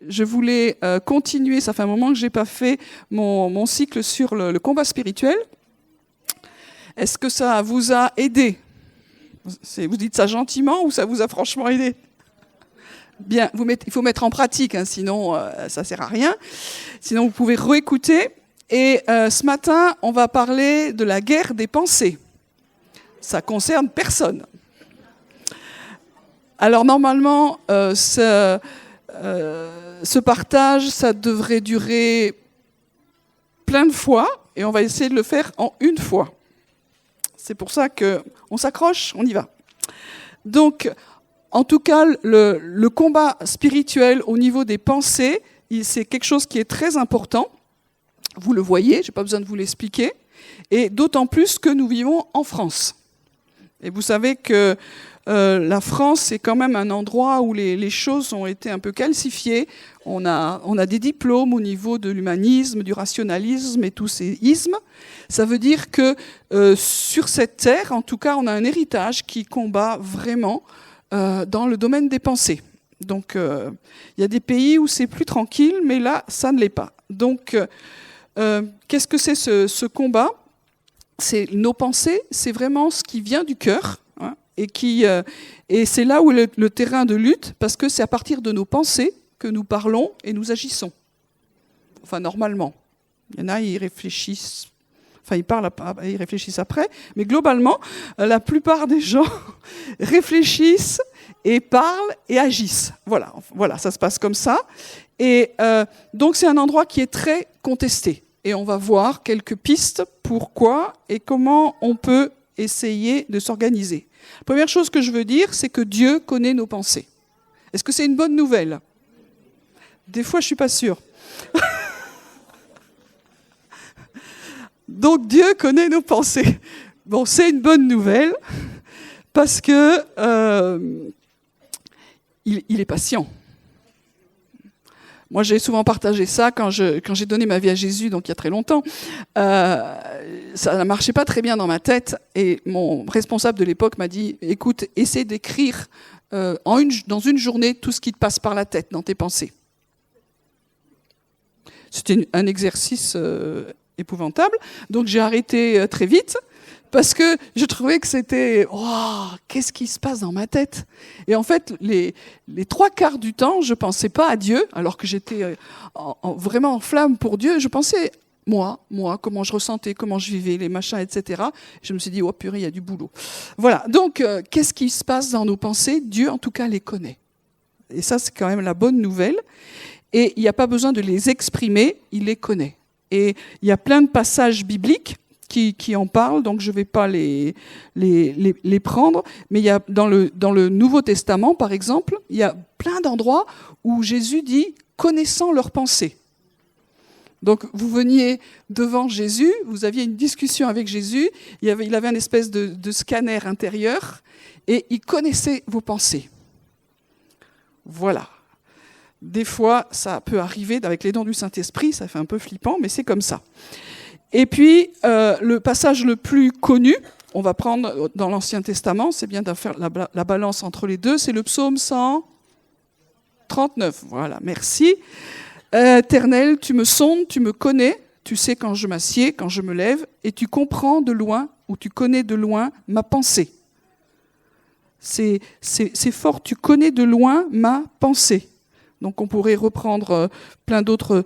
je voulais continuer. Ça fait un moment que je n'ai pas fait mon cycle sur le combat spirituel. Est-ce que ça vous a aidé ? Vous dites ça gentiment ou ça vous a franchement aidé ? Bien, il faut mettre en pratique, hein, sinon ça ne sert à rien. Sinon, vous pouvez réécouter. Et ce matin, on va parler de la guerre des pensées. Ça concerne personne. Alors normalement, ce partage, ça devrait durer plein de fois, et on va essayer de le faire en une fois. C'est pour ça qu'on s'accroche, on y va. Donc, en tout cas, le combat spirituel au niveau des pensées, c'est quelque chose qui est très important. Vous le voyez, je n'ai pas besoin de vous l'expliquer. Et d'autant plus que nous vivons en France. Et vous savez que la France, c'est quand même un endroit où les choses ont été un peu calcifiées. On a des diplômes au niveau de l'humanisme, du rationalisme et tous ces ismes. Ça veut dire que sur cette terre, en tout cas, on a un héritage qui combat vraiment dans le domaine des pensées. Donc, il y a des pays où c'est plus tranquille, mais là, ça ne l'est pas. Donc, qu'est-ce que c'est ce combat ? C'est nos pensées, c'est vraiment ce qui vient du cœur, hein, et c'est là où est le terrain de lutte, parce que c'est à partir de nos pensées que nous parlons et nous agissons. Enfin, normalement. Il y en a, ils réfléchissent. Enfin, ils réfléchissent après, mais globalement, la plupart des gens réfléchissent et parlent et agissent. Voilà, ça se passe comme ça. Et donc, c'est un endroit qui est très contesté. Et on va voir quelques pistes, pourquoi et comment on peut essayer de s'organiser. La première chose que je veux dire, c'est que Dieu connaît nos pensées. Est-ce que c'est une bonne nouvelle ? Des fois, je ne suis pas sûre. Donc, Dieu connaît nos pensées. Bon, c'est une bonne nouvelle, parce que il est patient. Moi, j'ai souvent partagé ça quand j'ai donné ma vie à Jésus, donc il y a très longtemps. Ça ne marchait pas très bien dans ma tête, et mon responsable de l'époque m'a dit « Écoute, essaie d'écrire dans une journée tout ce qui te passe par la tête, dans tes pensées. » C'était un exercice épouvantable, donc j'ai arrêté très vite, parce que je trouvais que c'était « Oh, qu'est-ce qui se passe dans ma tête ?» Et en fait, les 3/4 du temps, je ne pensais pas à Dieu, alors que j'étais vraiment en flamme pour Dieu. Je pensais, moi, comment je ressentais, comment je vivais, les machins, etc. Je me suis dit « Oh purée, il y a du boulot. » Voilà, donc qu'est-ce qui se passe dans nos pensées ? Dieu, en tout cas, les connaît. Et ça, c'est quand même la bonne nouvelle. Et il n'y a pas besoin de les exprimer, il les connaît. Et il y a plein de passages bibliques qui en parlent, donc je ne vais pas les prendre, mais il y a dans le Nouveau Testament, par exemple, il y a plein d'endroits où Jésus dit « connaissant leurs pensées ». Donc vous veniez devant Jésus, vous aviez une discussion avec Jésus, il avait une espèce de scanner intérieur, et il connaissait vos pensées. Voilà. Des fois, ça peut arriver avec les dons du Saint-Esprit, ça fait un peu flippant, mais c'est comme ça. Et puis, le passage le plus connu, on va prendre dans l'Ancien Testament, c'est bien de faire la balance entre les deux, c'est le psaume 139. Voilà, merci. Éternel, tu me sondes, tu me connais, tu sais quand je m'assieds, quand je me lève, et tu comprends de loin, ou tu connais de loin ma pensée. C'est fort, tu connais de loin ma pensée. Donc on pourrait reprendre plein d'autres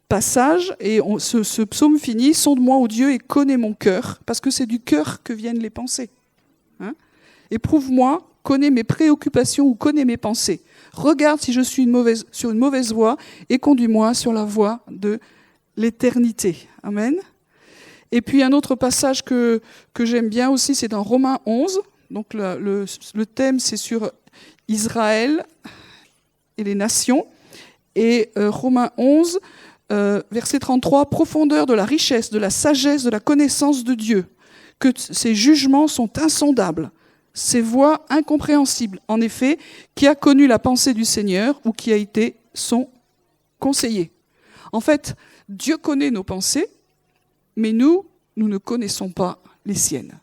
passages, et ce psaume finit « Sonde-moi, ô Dieu, et connais mon cœur », parce que c'est du cœur que viennent les pensées. Hein ? Éprouve-moi, connais mes préoccupations ou connais mes pensées. Regarde si je suis sur une mauvaise voie et conduis-moi sur la voie de l'éternité. Amen. Et puis un autre passage que j'aime bien aussi, c'est dans Romains 11. Donc le thème, c'est sur Israël et les nations. Et Romains 11, verset 33, « Profondeur de la richesse, de la sagesse, de la connaissance de Dieu, que ses jugements sont insondables, ses voies incompréhensibles. En effet, qui a connu la pensée du Seigneur ou qui a été son conseiller ?» En fait, Dieu connaît nos pensées, mais nous ne connaissons pas les siennes.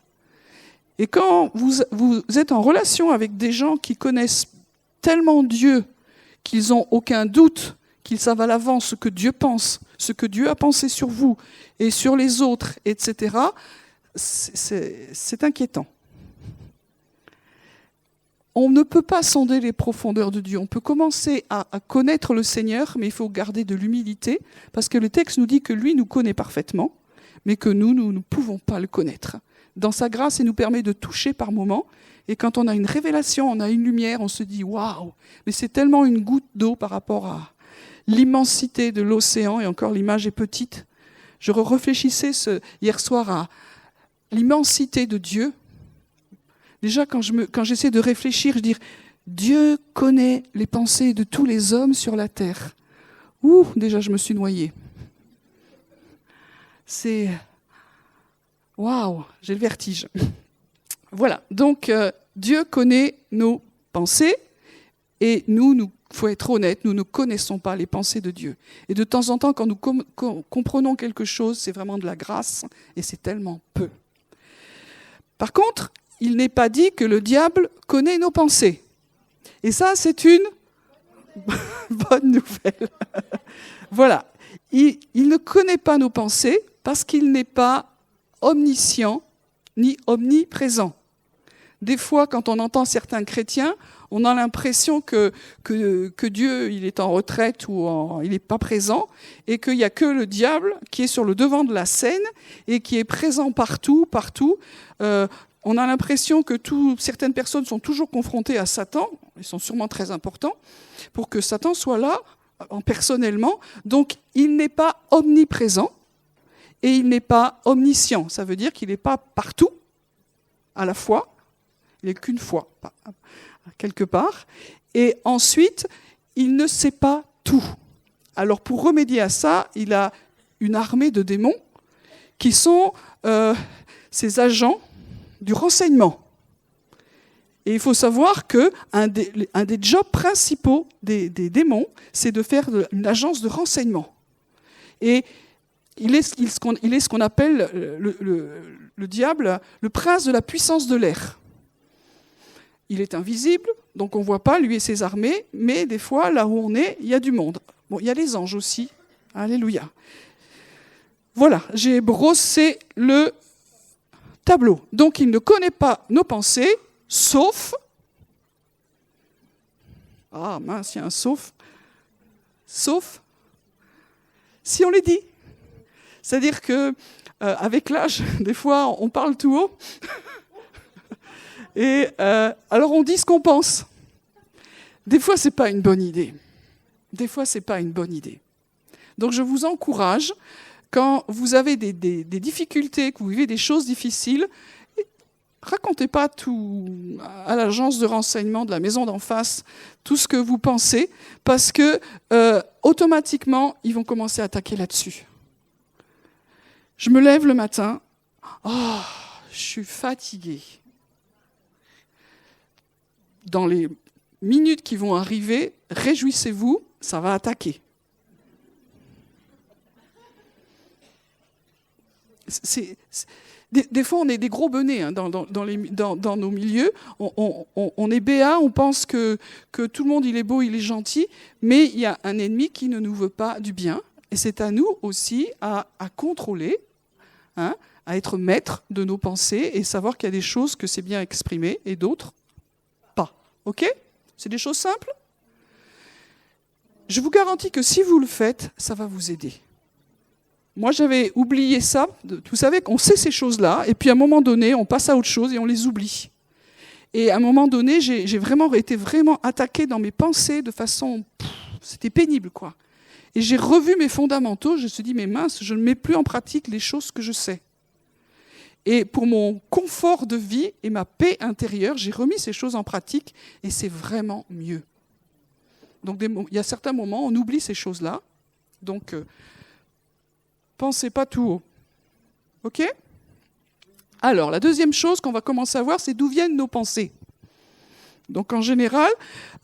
Et quand vous êtes en relation avec des gens qui connaissent tellement Dieu, qu'ils n'ont aucun doute, qu'ils savent à l'avance ce que Dieu pense, ce que Dieu a pensé sur vous et sur les autres, etc., c'est inquiétant. On ne peut pas sonder les profondeurs de Dieu. On peut commencer à connaître le Seigneur, mais il faut garder de l'humilité, parce que le texte nous dit que lui nous connaît parfaitement, mais que nous ne pouvons pas le connaître. Dans sa grâce, il nous permet de toucher par moments, et quand on a une révélation, on a une lumière, on se dit « Waouh !» Mais c'est tellement une goutte d'eau par rapport à l'immensité de l'océan, et encore l'image est petite. Je réfléchissais hier soir à l'immensité de Dieu. Déjà, quand j'essaie de réfléchir, je dis « Dieu connaît les pensées de tous les hommes sur la terre. » Ouh, déjà, je me suis noyée. C'est... Waouh, j'ai le vertige. Voilà, donc Dieu connaît nos pensées et nous, faut être honnête, nous ne connaissons pas les pensées de Dieu. Et de temps en temps, quand nous comprenons quelque chose, c'est vraiment de la grâce et c'est tellement peu. Par contre, il n'est pas dit que le diable connaît nos pensées. Et ça, c'est une bonne nouvelle. Voilà, il ne connaît pas nos pensées parce qu'il n'est pas omniscient ni omniprésent. Des fois, quand on entend certains chrétiens, on a l'impression que Dieu il est en retraite ou il n'est pas présent et qu'il n'y a que le diable qui est sur le devant de la scène et qui est présent partout. On a l'impression que certaines personnes sont toujours confrontées à Satan, ils sont sûrement très importants, pour que Satan soit là personnellement. Donc, il n'est pas omniprésent et il n'est pas omniscient. Ça veut dire qu'il n'est pas partout à la fois. Il n'est qu'une fois, quelque part. Et ensuite, il ne sait pas tout. Alors, pour remédier à ça, il a une armée de démons qui sont ses agents du renseignement. Et il faut savoir qu'un des jobs principaux des démons, c'est de faire une agence de renseignement. Et il est ce qu'on appelle le diable, le prince de la puissance de l'air. Il est invisible, donc on ne voit pas, lui et ses armées, mais des fois, là où on est, il y a du monde. Bon, il y a les anges aussi. Alléluia. Voilà, j'ai brossé le tableau. Donc, il ne connaît pas nos pensées, sauf... Ah mince, il y a un sauf. Sauf si on les dit. C'est-à-dire qu'avec l'âge, des fois, on parle tout haut. Et alors on dit ce qu'on pense. Des fois, ce n'est pas une bonne idée. Des fois, ce n'est pas une bonne idée. Donc je vous encourage, quand vous avez des difficultés, que vous vivez des choses difficiles, racontez pas tout à l'agence de renseignement de la maison d'en face, tout ce que vous pensez, parce que automatiquement, ils vont commencer à attaquer là-dessus. Je me lève le matin, je suis fatiguée. Dans les minutes qui vont arriver, réjouissez-vous, ça va attaquer. Des fois, on est des gros benets dans nos milieux. On est béat, on pense que tout le monde il est beau, il est gentil, mais il y a un ennemi qui ne nous veut pas du bien. Et c'est à nous aussi à contrôler, à être maître de nos pensées et savoir qu'il y a des choses que c'est bien exprimé et d'autres pas. Ok ? C'est des choses simples ? Je vous garantis que si vous le faites, ça va vous aider. Moi, j'avais oublié ça. Vous savez qu'on sait ces choses-là, et puis à un moment donné, on passe à autre chose et on les oublie. Et à un moment donné, j'ai été vraiment attaquée dans mes pensées de façon... c'était pénible, quoi. Et j'ai revu mes fondamentaux, je me suis dit, mais mince, je ne mets plus en pratique les choses que je sais. Et pour mon confort de vie et ma paix intérieure, j'ai remis ces choses en pratique, et c'est vraiment mieux. Donc il y a certains moments, on oublie ces choses-là. Donc, pensez pas tout haut. OK ? Alors, la deuxième chose qu'on va commencer à voir, c'est d'où viennent nos pensées. Donc, en général,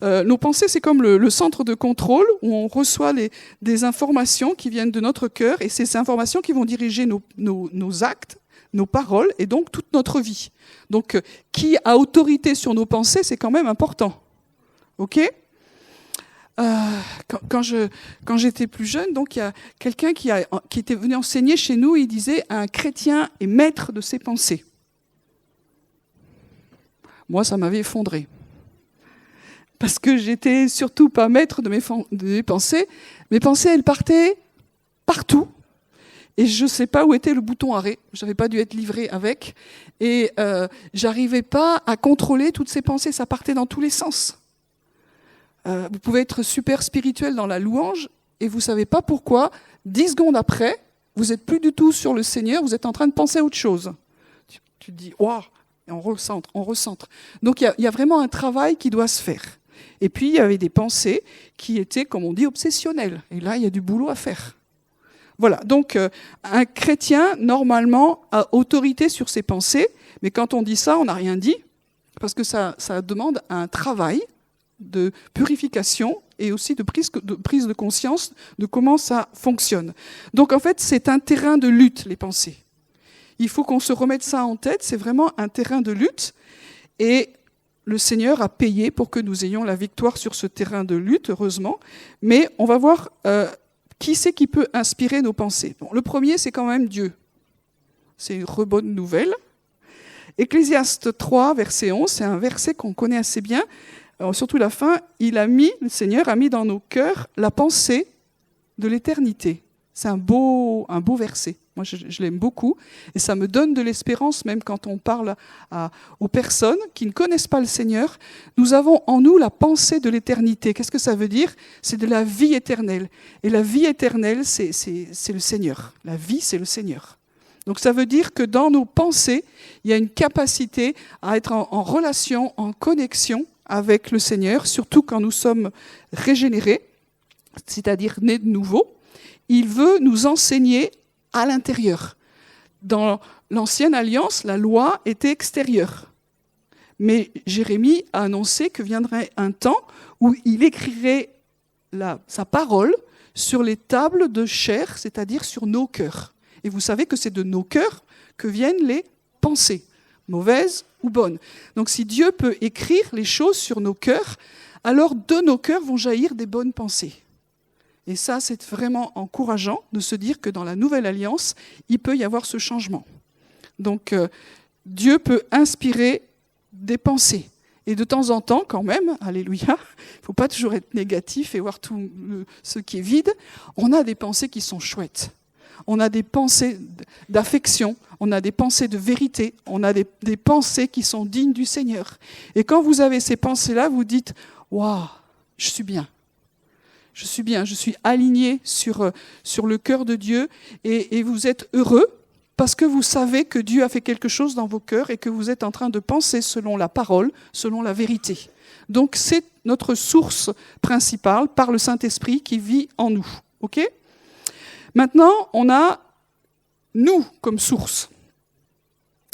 nos pensées, c'est comme le centre de contrôle où on reçoit des informations qui viennent de notre cœur et c'est ces informations qui vont diriger nos actes, nos paroles et donc toute notre vie. Donc, qui a autorité sur nos pensées, c'est quand même important. OK ? Quand j'étais plus jeune, donc il y a quelqu'un qui était venu enseigner chez nous, il disait un chrétien est maître de ses pensées. Moi, ça m'avait effondré. Parce que j'étais surtout pas maître de mes pensées. Mes pensées, elles partaient partout. Et je ne sais pas où était le bouton arrêt. Je n'avais pas dû être livré avec. Et j'arrivais pas à contrôler toutes ces pensées. Ça partait dans tous les sens. Vous pouvez être super spirituel dans la louange et vous ne savez pas pourquoi. 10 secondes après, vous n'êtes plus du tout sur le Seigneur. Vous êtes en train de penser à autre chose. Tu te dis, waouh, et on recentre. Donc il y a vraiment un travail qui doit se faire. Et puis il y avait des pensées qui étaient, comme on dit, obsessionnelles. Et là, il y a du boulot à faire. Voilà, donc un chrétien, normalement, a autorité sur ses pensées, mais quand on dit ça, on n'a rien dit, parce que ça demande un travail de purification et aussi de prise de conscience de comment ça fonctionne. Donc en fait, c'est un terrain de lutte, les pensées. Il faut qu'on se remette ça en tête, c'est vraiment un terrain de lutte, et le Seigneur a payé pour que nous ayons la victoire sur ce terrain de lutte, heureusement, mais on va voir... qui c'est qui peut inspirer nos pensées? Bon, le premier, c'est quand même Dieu. C'est une bonne nouvelle. Ecclésiaste 3, verset 11, c'est un verset qu'on connaît assez bien. Alors, surtout la fin, le Seigneur a mis dans nos cœurs la pensée de l'éternité. C'est un beau verset. Moi, je l'aime beaucoup. Et ça me donne de l'espérance, même quand on parle aux personnes qui ne connaissent pas le Seigneur. Nous avons en nous la pensée de l'éternité. Qu'est-ce que ça veut dire? C'est de la vie éternelle. Et la vie éternelle, c'est le Seigneur. La vie, c'est le Seigneur. Donc ça veut dire que dans nos pensées, il y a une capacité à être en relation, en connexion avec le Seigneur, surtout quand nous sommes régénérés, c'est-à-dire nés de nouveau. Il veut nous enseigner à l'intérieur. Dans l'ancienne alliance, la loi était extérieure. Mais Jérémie a annoncé que viendrait un temps où il écrirait sa parole sur les tables de chair, c'est-à-dire sur nos cœurs. Et vous savez que c'est de nos cœurs que viennent les pensées, mauvaises ou bonnes. Donc si Dieu peut écrire les choses sur nos cœurs, alors de nos cœurs vont jaillir des bonnes pensées. Et ça, c'est vraiment encourageant de se dire que dans la nouvelle alliance, il peut y avoir ce changement. Donc, Dieu peut inspirer des pensées. Et de temps en temps, quand même, alléluia, il ne faut pas toujours être négatif et voir tout ce qui est vide, on a des pensées qui sont chouettes. On a des pensées d'affection, on a des pensées de vérité, on a des pensées qui sont dignes du Seigneur. Et quand vous avez ces pensées-là, vous dites « Waouh, je suis bien ». Je suis bien, je suis aligné sur le cœur de Dieu et vous êtes heureux parce que vous savez que Dieu a fait quelque chose dans vos cœurs et que vous êtes en train de penser selon la parole, selon la vérité. Donc c'est notre source principale par le Saint-Esprit qui vit en nous. Okay ? Maintenant, on a nous comme source.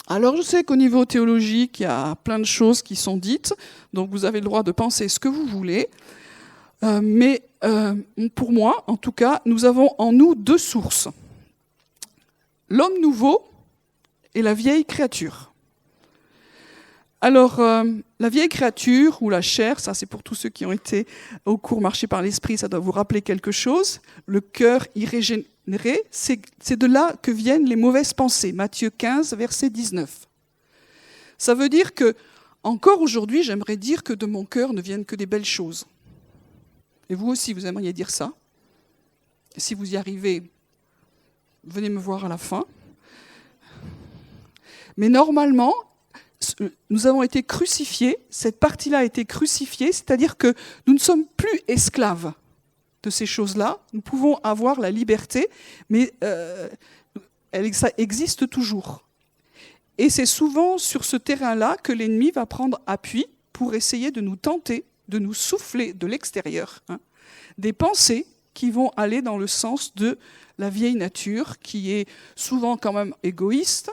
Alors je sais qu'au niveau théologique, il y a plein de choses qui sont dites, donc vous avez le droit de penser ce que vous voulez. Mais pour moi, en tout cas, nous avons en nous 2 sources. L'homme nouveau et la vieille créature. Alors, la vieille créature ou la chair, ça c'est pour tous ceux qui ont été au cours marché par l'esprit, ça doit vous rappeler quelque chose. Le cœur irrégénéré, c'est de là que viennent les mauvaises pensées. Matthieu 15, verset 19. Ça veut dire que, encore aujourd'hui, j'aimerais dire que de mon cœur ne viennent que des belles choses. Et vous aussi, vous aimeriez dire ça. Et si vous y arrivez, venez me voir à la fin. Mais normalement, nous avons été crucifiés, cette partie-là a été crucifiée, c'est-à-dire que nous ne sommes plus esclaves de ces choses-là. Nous pouvons avoir la liberté, mais ça existe toujours. Et c'est souvent sur ce terrain-là que l'ennemi va prendre appui pour essayer de nous tenter, de nous souffler de l'extérieur, des pensées qui vont aller dans le sens de la vieille nature, qui est souvent quand même égoïste.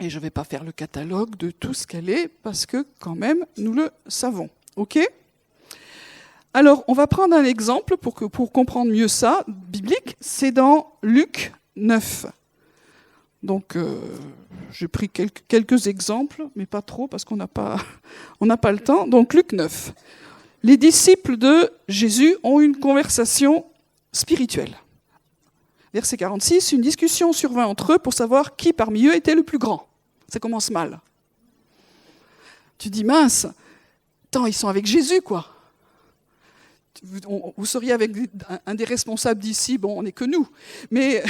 Et je ne vais pas faire le catalogue de tout ce qu'elle est, parce que quand même, nous le savons. Ok ? Alors, on va prendre un exemple pour comprendre mieux ça, biblique. C'est dans Luc 9. Donc, j'ai pris quelques exemples, mais pas trop, parce qu'on n'a pas le temps. Donc, Luc 9. les disciples de Jésus ont une conversation spirituelle. Verset 46, une discussion survint entre eux pour savoir qui parmi eux était le plus grand. Ça commence mal. Tu dis, mince, attends, ils sont avec Jésus, quoi. Vous seriez avec un des responsables d'ici, bon, on n'est que nous. Mais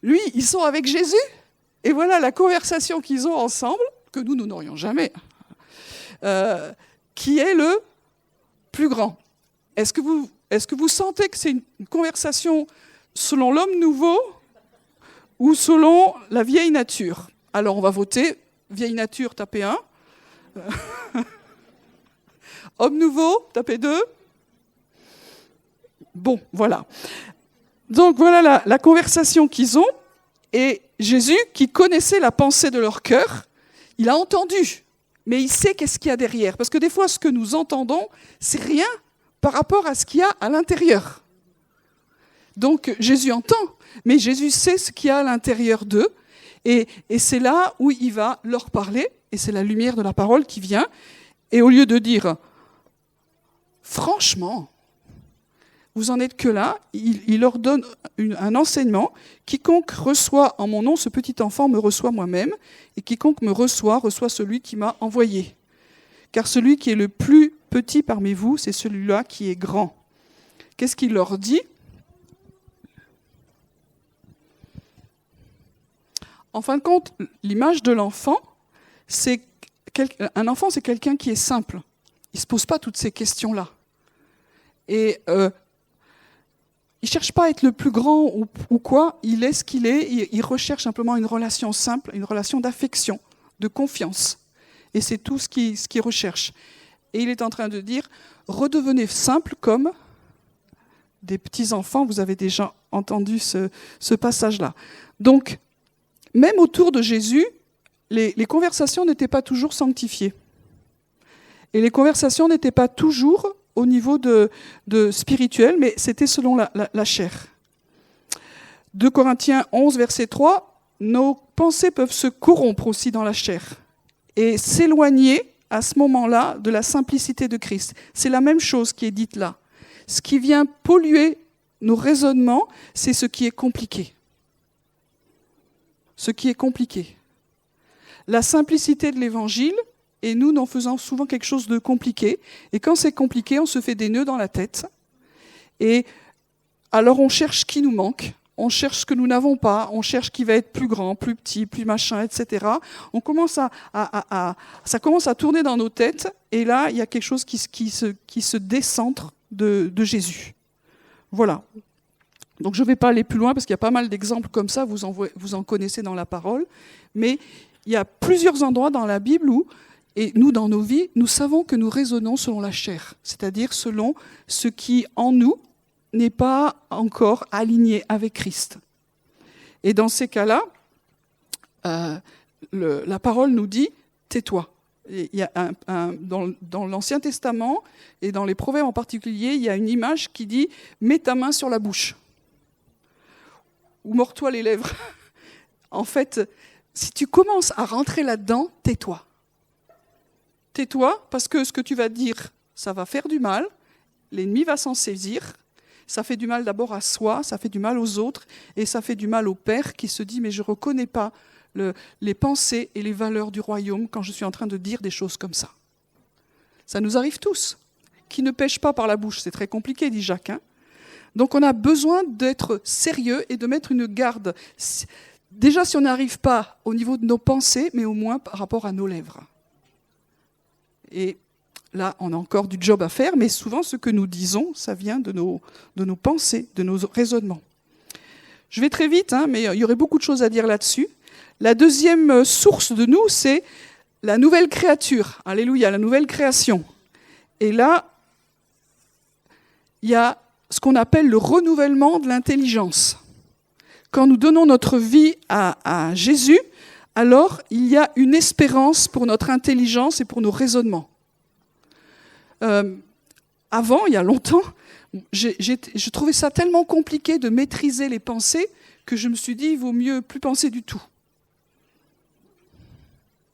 lui, ils sont avec Jésus. Et voilà la conversation qu'ils ont ensemble, que nous n'aurions jamais, qui est le plus grand. Est-ce que vous sentez que c'est une conversation selon l'homme nouveau ou selon la vieille nature? Alors on va voter. Vieille nature, tapez 1. Homme nouveau, tapez 2. Bon, voilà. Donc voilà la conversation qu'ils ont. Et Jésus, qui connaissait la pensée de leur cœur, il a entendu. Mais il sait qu'est-ce qu'il y a derrière. Parce que des fois, ce que nous entendons, c'est rien par rapport à ce qu'il y a à l'intérieur. Donc Jésus entend, mais Jésus sait ce qu'il y a à l'intérieur d'eux. Et c'est là où il va leur parler. Et c'est la lumière de la parole qui vient. Et au lieu de dire, franchement, vous en êtes que là, il leur donne un enseignement. Quiconque reçoit en mon nom ce petit enfant me reçoit moi-même, et quiconque me reçoit celui qui m'a envoyé. Car celui qui est le plus petit parmi vous, c'est celui-là qui est grand. Qu'est-ce qu'il leur dit? En fin de compte, l'image de l'enfant, un enfant, c'est quelqu'un qui est simple. Il ne se pose pas toutes ces questions-là. Et il ne cherche pas à être le plus grand ou quoi, il est ce qu'il est, il recherche simplement une relation simple, une relation d'affection, de confiance. Et c'est tout ce qu'il recherche. Et il est en train de dire, redevenez simple comme des petits-enfants. Vous avez déjà entendu ce passage-là. Donc, même autour de Jésus, les conversations n'étaient pas toujours sanctifiées. Et les conversations n'étaient pas toujours au niveau de spirituel, mais c'était selon la chair. 2 Corinthiens 11, verset 3, nos pensées peuvent se corrompre aussi dans la chair et s'éloigner à ce moment-là de la simplicité de Christ. C'est la même chose qui est dite là. Ce qui vient polluer nos raisonnements, c'est ce qui est compliqué. Ce qui est compliqué. La simplicité de l'évangile, et nous en faisons souvent quelque chose de compliqué. Et quand c'est compliqué, on se fait des nœuds dans la tête. Et alors on cherche ce qui nous manque, on cherche ce que nous n'avons pas, on cherche qui va être plus grand, plus petit, plus machin, etc. On commence ça commence à tourner dans nos têtes, et là, il y a quelque chose qui se décentre de Jésus. Voilà. Donc je ne vais pas aller plus loin, parce qu'il y a pas mal d'exemples comme ça, vous en connaissez dans la parole, mais il y a plusieurs endroits dans la Bible où, et nous, dans nos vies, nous savons que nous raisonnons selon la chair, c'est-à-dire selon ce qui, en nous, n'est pas encore aligné avec Christ. Et dans ces cas-là, la parole nous dit « tais-toi ». Il y a dans l'Ancien Testament, et dans les Proverbes en particulier, il y a une image qui dit « mets ta main sur la bouche » ou « mords-toi les lèvres ». En fait, si tu commences à rentrer là-dedans, tais-toi. Tais-toi, parce que ce que tu vas dire, ça va faire du mal, l'ennemi va s'en saisir, ça fait du mal d'abord à soi, ça fait du mal aux autres, et ça fait du mal au Père qui se dit « mais je ne reconnais pas les pensées et les valeurs du royaume quand je suis en train de dire des choses comme ça ». Ça nous arrive tous. Qui ne pêche pas par la bouche, c'est très compliqué, dit Jacques. Donc on a besoin d'être sérieux et de mettre une garde. Déjà, si on n'arrive pas au niveau de nos pensées, mais au moins par rapport à nos lèvres. Et là, on a encore du job à faire, mais souvent, ce que nous disons, ça vient de nos pensées, de nos raisonnements. Je vais très vite, mais il y aurait beaucoup de choses à dire là-dessus. La deuxième source de nous, c'est la nouvelle créature. Alléluia, la nouvelle création. Et là, il y a ce qu'on appelle le renouvellement de l'intelligence. Quand nous donnons notre vie à Jésus, alors il y a une espérance pour notre intelligence et pour nos raisonnements. Avant, il y a longtemps, je trouvais ça tellement compliqué de maîtriser les pensées que je me suis dit, il vaut mieux plus penser du tout.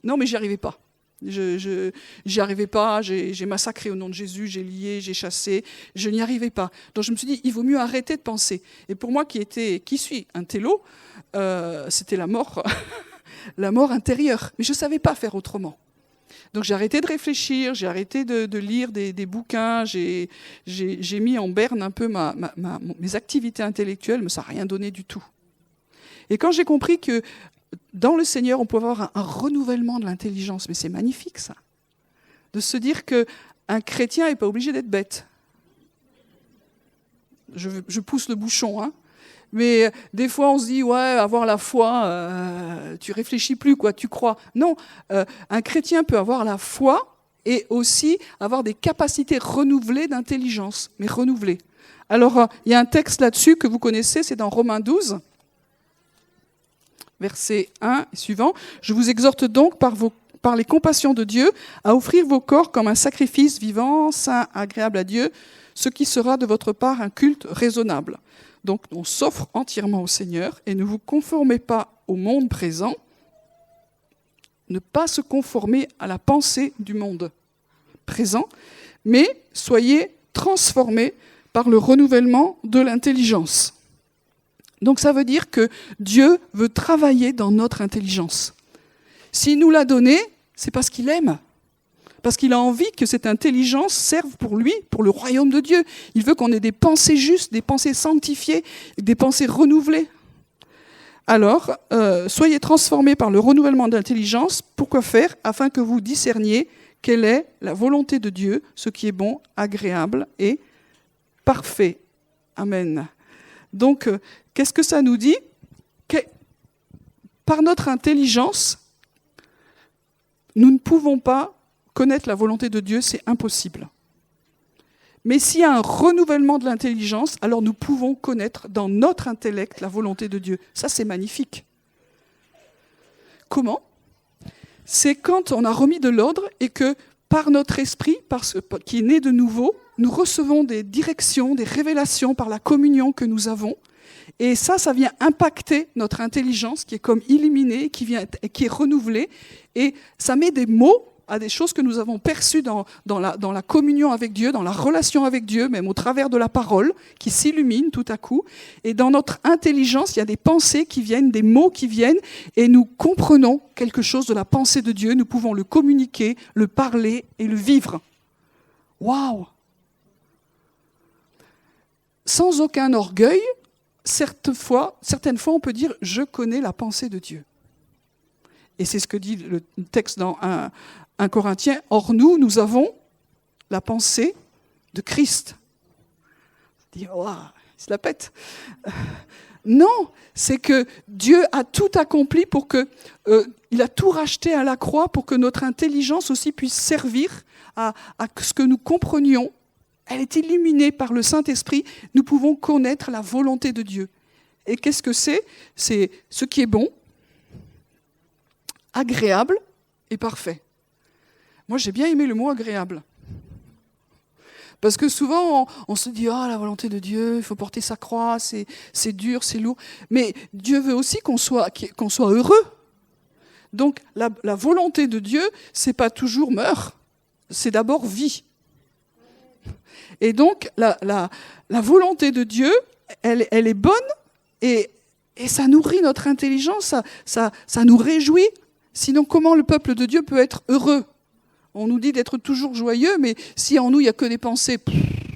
Non, mais j'y arrivais pas. J'y arrivais pas, j'ai massacré au nom de Jésus, j'ai lié, j'ai chassé, je n'y arrivais pas. Donc je me suis dit, il vaut mieux arrêter de penser. Et pour moi qui suis un télo, c'était la mort, la mort intérieure. Mais je ne savais pas faire autrement. Donc j'ai arrêté de réfléchir, j'ai arrêté de lire des bouquins, j'ai mis en berne un peu mes activités intellectuelles, mais ça n'a rien donné du tout. Et quand j'ai compris que dans le Seigneur, on peut avoir un renouvellement de l'intelligence. Mais c'est magnifique, ça. De se dire qu'un chrétien n'est pas obligé d'être bête. Je pousse le bouchon, hein. Mais des fois, on se dit, ouais, avoir la foi, tu réfléchis plus, quoi, tu crois. Non, un chrétien peut avoir la foi et aussi avoir des capacités renouvelées d'intelligence, mais renouvelées. Alors, il y a un texte là-dessus que vous connaissez, c'est dans Romains 12. Verset 1 et suivant. « Je vous exhorte donc par les compassions de Dieu à offrir vos corps comme un sacrifice vivant, saint, agréable à Dieu, ce qui sera de votre part un culte raisonnable. » Donc on s'offre entièrement au Seigneur et ne vous conformez pas au monde présent, ne pas se conformer à la pensée du monde présent, mais soyez transformés par le renouvellement de l'intelligence. Donc ça veut dire que Dieu veut travailler dans notre intelligence. S'il nous l'a donnée, c'est parce qu'il aime. Parce qu'il a envie que cette intelligence serve pour lui, pour le royaume de Dieu. Il veut qu'on ait des pensées justes, des pensées sanctifiées, des pensées renouvelées. Alors, soyez transformés par le renouvellement de l'intelligence. Pourquoi faire ? Afin que vous discerniez quelle est la volonté de Dieu, ce qui est bon, agréable et parfait. Amen. Donc, qu'est-ce que ça nous dit ? Que par notre intelligence, nous ne pouvons pas connaître la volonté de Dieu, c'est impossible. Mais s'il y a un renouvellement de l'intelligence, alors nous pouvons connaître dans notre intellect la volonté de Dieu. Ça, c'est magnifique. Comment ? C'est quand on a remis de l'ordre et que par notre esprit, qui est né de nouveau, nous recevons des directions, des révélations par la communion que nous avons. Et ça vient impacter notre intelligence qui est comme illuminée, qui est renouvelée. Et ça met des mots à des choses que nous avons perçues dans la communion avec Dieu, dans la relation avec Dieu, même au travers de la parole, qui s'illumine tout à coup. Et dans notre intelligence, il y a des pensées qui viennent, des mots qui viennent, et nous comprenons quelque chose de la pensée de Dieu. Nous pouvons le communiquer, le parler et le vivre. Waouh ! Sans aucun orgueil, certaines fois, on peut dire « je connais la pensée de Dieu ». Et c'est ce que dit le texte dans 1 Corinthiens. « Or nous avons la pensée de Christ ». On dit « waouh, il se la pète ». Non, c'est que Dieu a tout accompli pour que, il a tout racheté à la croix pour que notre intelligence aussi puisse servir à ce que nous comprenions. Elle est illuminée par le Saint-Esprit. Nous pouvons connaître la volonté de Dieu. Et qu'est-ce que c'est ? C'est ce qui est bon, agréable et parfait. Moi, j'ai bien aimé le mot agréable. Parce que souvent, on se dit « Ah, la volonté de Dieu, il faut porter sa croix, c'est dur, c'est lourd. » Mais Dieu veut aussi qu'on soit heureux. Donc, la volonté de Dieu, c'est pas toujours meurt, c'est d'abord vie. Et donc, la volonté de Dieu, elle est bonne et ça nourrit notre intelligence, ça nous réjouit. Sinon, comment le peuple de Dieu peut être heureux ? On nous dit d'être toujours joyeux, mais si en nous, il n'y a que des pensées,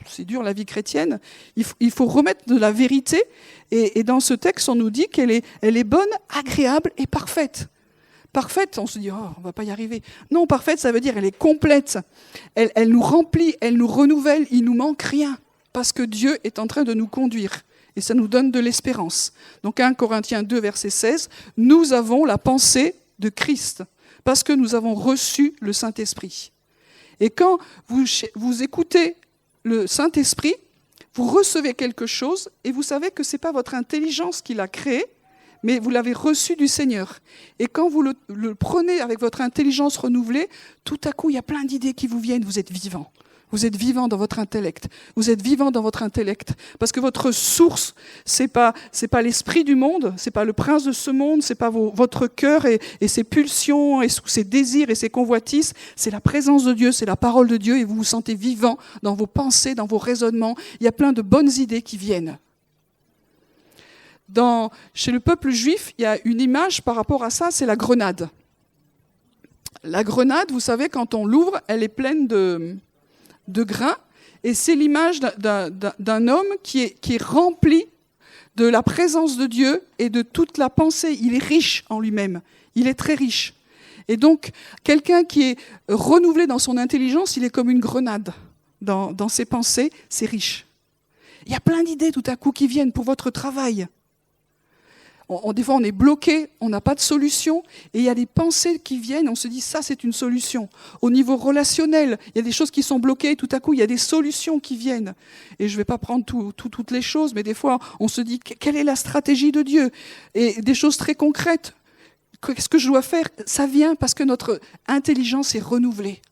c'est dur la vie chrétienne, il faut remettre de la vérité. Et dans ce texte, on nous dit qu'elle est bonne, agréable et parfaite. Parfaite, on se dit, oh, on ne va pas y arriver. Non, parfaite, ça veut dire elle est complète. Elle nous remplit, elle nous renouvelle, il ne nous manque rien. Parce que Dieu est en train de nous conduire. Et ça nous donne de l'espérance. Donc 1 Corinthiens 2, verset 16, nous avons la pensée de Christ. Parce que nous avons reçu le Saint-Esprit. Et quand vous écoutez le Saint-Esprit, vous recevez quelque chose et vous savez que ce n'est pas votre intelligence qui l'a créé, mais vous l'avez reçu du Seigneur. Et quand vous le prenez avec votre intelligence renouvelée, tout à coup, il y a plein d'idées qui vous viennent, vous êtes vivant. Vous êtes vivant dans votre intellect. Vous êtes vivant dans votre intellect. Parce que votre source, c'est pas l'esprit du monde, c'est pas le prince de ce monde, c'est pas votre cœur et ses pulsions et ses désirs et ses convoitises. C'est la présence de Dieu, c'est la parole de Dieu et vous vous sentez vivant dans vos pensées, dans vos raisonnements. Il y a plein de bonnes idées qui viennent. Chez le peuple juif, il y a une image par rapport à ça, c'est la grenade. La grenade, vous savez, quand on l'ouvre, elle est pleine de grains, et c'est l'image d'un homme qui est rempli de la présence de Dieu et de toute la pensée. Il est riche en lui-même, il est très riche. Et donc, quelqu'un qui est renouvelé dans son intelligence, il est comme une grenade. Dans ses pensées, c'est riche. Il y a plein d'idées tout à coup qui viennent pour votre travail. Des fois, on est bloqué, on n'a pas de solution, et il y a des pensées qui viennent, on se dit, ça, c'est une solution. Au niveau relationnel, il y a des choses qui sont bloquées, et tout à coup, il y a des solutions qui viennent. Et je ne vais pas prendre toutes les choses, mais des fois, on se dit, quelle est la stratégie de Dieu? Et des choses très concrètes. Qu'est-ce que je dois faire? Ça vient parce que notre intelligence est renouvelée.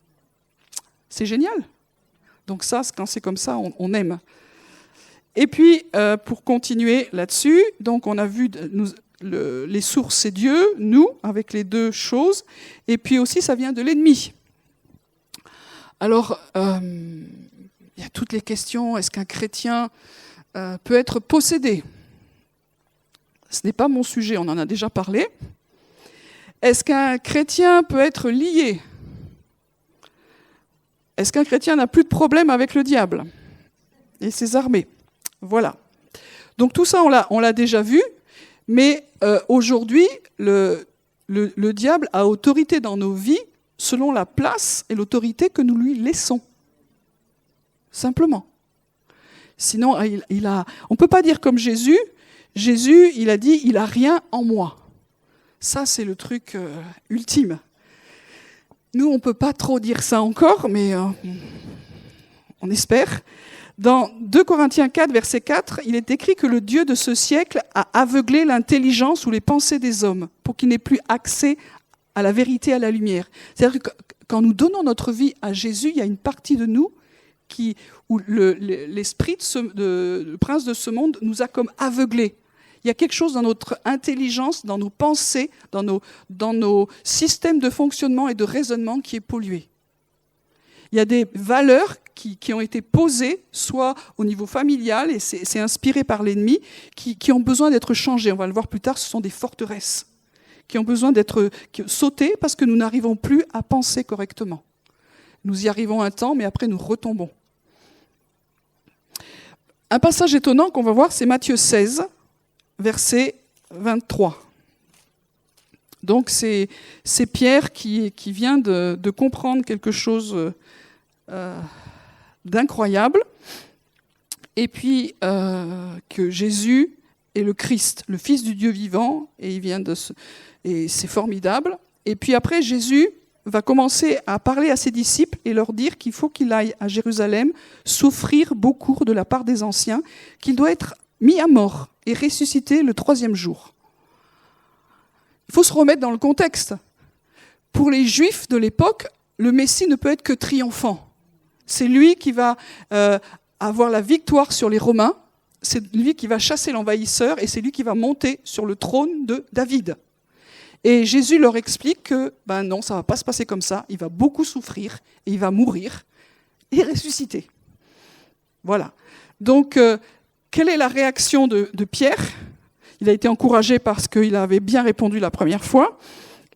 C'est génial. Donc ça, quand c'est comme ça, on aime. Et puis, pour continuer là-dessus, donc on a vu les sources, c'est Dieu, nous, avec les deux choses, et puis aussi ça vient de l'ennemi. Alors, il y a toutes les questions, est-ce qu'un chrétien peut être possédé? Ce n'est pas mon sujet, on en a déjà parlé. Est-ce qu'un chrétien peut être lié? Est-ce qu'un chrétien n'a plus de problème avec le diable et ses armées? Voilà. Donc tout ça, on l'a déjà vu, mais aujourd'hui, le diable a autorité dans nos vies selon la place et l'autorité que nous lui laissons. Simplement. Sinon, on ne peut pas dire comme Jésus. Jésus, il a dit, il n'a rien en moi. Ça, c'est le truc ultime. Nous, on ne peut pas trop dire ça encore, mais on espère. Dans 2 Corinthiens 4, verset 4, il est écrit que le Dieu de ce siècle a aveuglé l'intelligence ou les pensées des hommes pour qu'ils n'aient plus accès à la vérité, à la lumière. C'est-à-dire que quand nous donnons notre vie à Jésus, il y a une partie de nous où l'esprit le prince de ce monde nous a comme aveuglés. Il y a quelque chose dans notre intelligence, dans nos pensées, dans nos systèmes de fonctionnement et de raisonnement qui est pollué. Il y a des valeurs qui ont été posées, soit au niveau familial, et c'est inspiré par l'ennemi, qui ont besoin d'être changées. On va le voir plus tard, ce sont des forteresses qui ont besoin d'être sautées parce que nous n'arrivons plus à penser correctement. Nous y arrivons un temps, mais après nous retombons. Un passage étonnant qu'on va voir, c'est Matthieu 16, verset 23. Donc c'est Pierre qui vient de comprendre quelque chose d'incroyable, et puis que Jésus est le Christ, le Fils du Dieu vivant, et et c'est formidable. Et puis après, Jésus va commencer à parler à ses disciples et leur dire qu'il faut qu'il aille à Jérusalem souffrir beaucoup de la part des anciens, qu'il doit être mis à mort et ressuscité le 3e jour. Il faut se remettre dans le contexte. Pour les Juifs de l'époque, le Messie ne peut être que triomphant. C'est lui qui va avoir la victoire sur les Romains, c'est lui qui va chasser l'envahisseur et c'est lui qui va monter sur le trône de David. Et Jésus leur explique que non, ça ne va pas se passer comme ça, il va beaucoup souffrir et il va mourir et ressusciter. Voilà. Donc, quelle est la réaction de Pierre? Il a été encouragé parce qu'il avait bien répondu la première fois,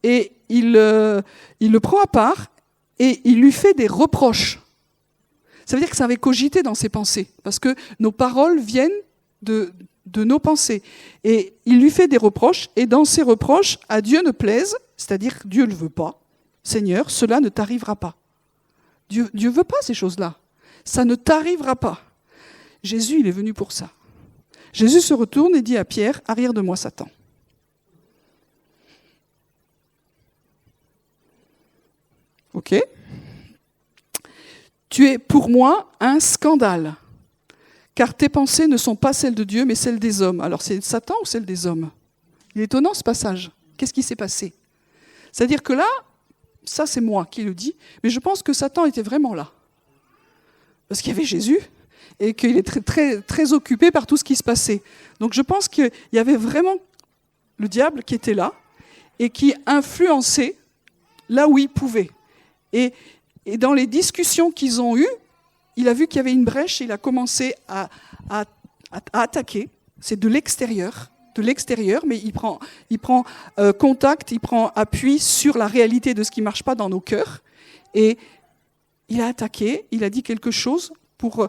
et il le prend à part et il lui fait des reproches. Ça veut dire que ça avait cogité dans ses pensées, parce que nos paroles viennent de nos pensées. Et il lui fait des reproches, et dans ces reproches, à Dieu ne plaise, c'est-à-dire que Dieu ne le veut pas. Seigneur, cela ne t'arrivera pas. Dieu ne veut pas ces choses-là. Ça ne t'arrivera pas. Jésus, il est venu pour ça. Jésus se retourne et dit à Pierre, arrière de moi, Satan. Ok. Tu es pour moi un scandale, car tes pensées ne sont pas celles de Dieu, mais celles des hommes. Alors c'est Satan ou celles des hommes? Il est étonnant ce passage. Qu'est-ce qui s'est passé? C'est-à-dire que là, ça c'est moi qui le dis, mais je pense que Satan était vraiment là. parce qu'il y avait Jésus et qu'il est très, très, très occupé par tout ce qui se passait. Donc je pense qu'il y avait vraiment le diable qui était là et qui influençait là où il pouvait. Et dans les discussions qu'ils ont eues, il a vu qu'il y avait une brèche et il a commencé à attaquer. C'est de l'extérieur, mais il prend contact, il prend appui sur la réalité de ce qui ne marche pas dans nos cœurs. Et il a attaqué, il a dit quelque chose pour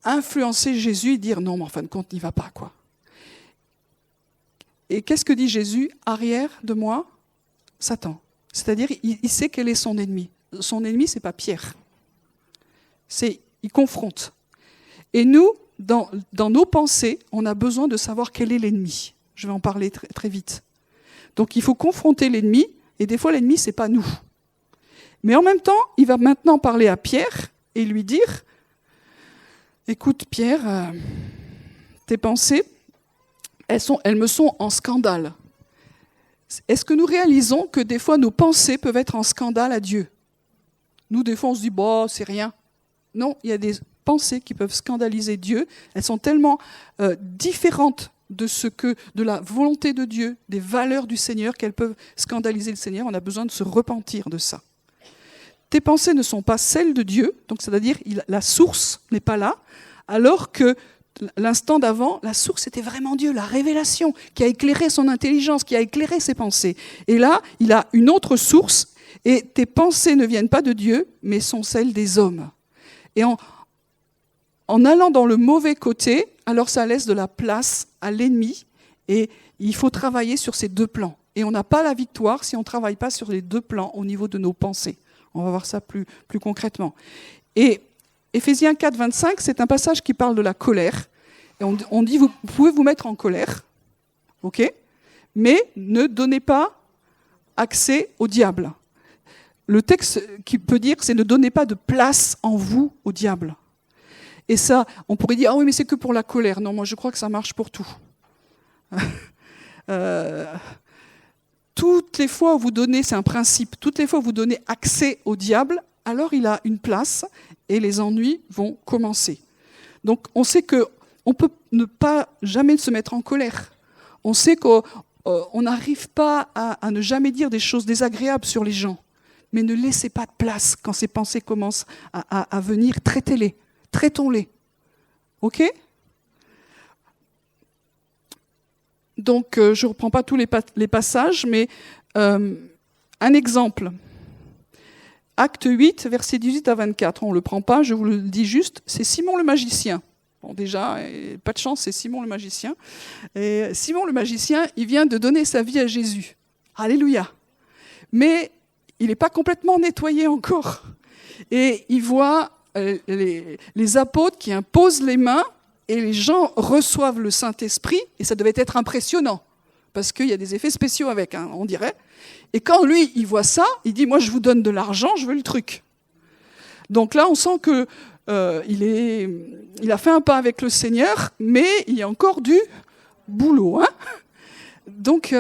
influencer Jésus et dire non, mais en fin de compte, n'y va pas, quoi. Et qu'est-ce que dit Jésus? Arrière de moi, Satan. C'est-à-dire, il sait quel est son ennemi. Son ennemi, c'est pas Pierre. Il confronte. Et nous, dans nos pensées, on a besoin de savoir quel est l'ennemi. Je vais en parler très, très vite. Donc, il faut confronter l'ennemi, et des fois, l'ennemi, c'est pas nous. Mais en même temps, il va maintenant parler à Pierre et lui dire « Écoute, Pierre, tes pensées, elles me sont en scandale. » Est-ce que nous réalisons que des fois, nos pensées peuvent être en scandale à Dieu? Nous, des fois, on se dit « Bon, c'est rien. » Non, il y a des pensées qui peuvent scandaliser Dieu. Elles sont tellement différentes de la volonté de Dieu, des valeurs du Seigneur, qu'elles peuvent scandaliser le Seigneur. On a besoin de se repentir de ça. Tes pensées ne sont pas celles de Dieu, donc c'est-à-dire la source n'est pas là, alors que l'instant d'avant, la source était vraiment Dieu, la révélation qui a éclairé son intelligence, qui a éclairé ses pensées. Et là, il a une autre source, et tes pensées ne viennent pas de Dieu, mais sont celles des hommes. Et en allant dans le mauvais côté, alors ça laisse de la place à l'ennemi, et il faut travailler sur ces deux plans. Et on n'a pas la victoire si on ne travaille pas sur les deux plans au niveau de nos pensées. On va voir ça plus concrètement. Et Éphésiens 4, 25, c'est un passage qui parle de la colère. Et on dit, vous pouvez vous mettre en colère, ok, mais ne donnez pas accès au diable. Le texte qui peut dire, c'est ne donnez pas de place en vous au diable. Et ça, on pourrait dire, ah oui, mais c'est que pour la colère. Non, moi je crois que ça marche pour tout. Toutes les fois où vous donnez, c'est un principe, toutes les fois où vous donnez accès au diable, alors il a une place et les ennuis vont commencer. Donc on sait qu'on peut ne pas jamais se mettre en colère. On sait qu'on n'arrive pas à ne jamais dire des choses désagréables sur les gens. Mais ne laissez pas de place quand ces pensées commencent à venir. Traitez-les, traitons-les. Ok ? Donc, je ne reprends pas tous les passages, mais un exemple. Acte 8, versets 18 à 24. On ne le prend pas, je vous le dis juste. C'est Simon le magicien. Bon, déjà, pas de chance, c'est Simon le magicien. Et Simon le magicien, il vient de donner sa vie à Jésus. Alléluia. Mais il n'est pas complètement nettoyé encore. Et il voit les apôtres qui imposent les mains et les gens reçoivent le Saint-Esprit, et ça devait être impressionnant, parce qu'il y a des effets spéciaux avec, hein, on dirait. Et quand lui, il voit ça, il dit, moi je vous donne de l'argent, je veux le truc. Donc là, on sent que il a fait un pas avec le Seigneur, mais il y a encore du boulot. Hein. Donc,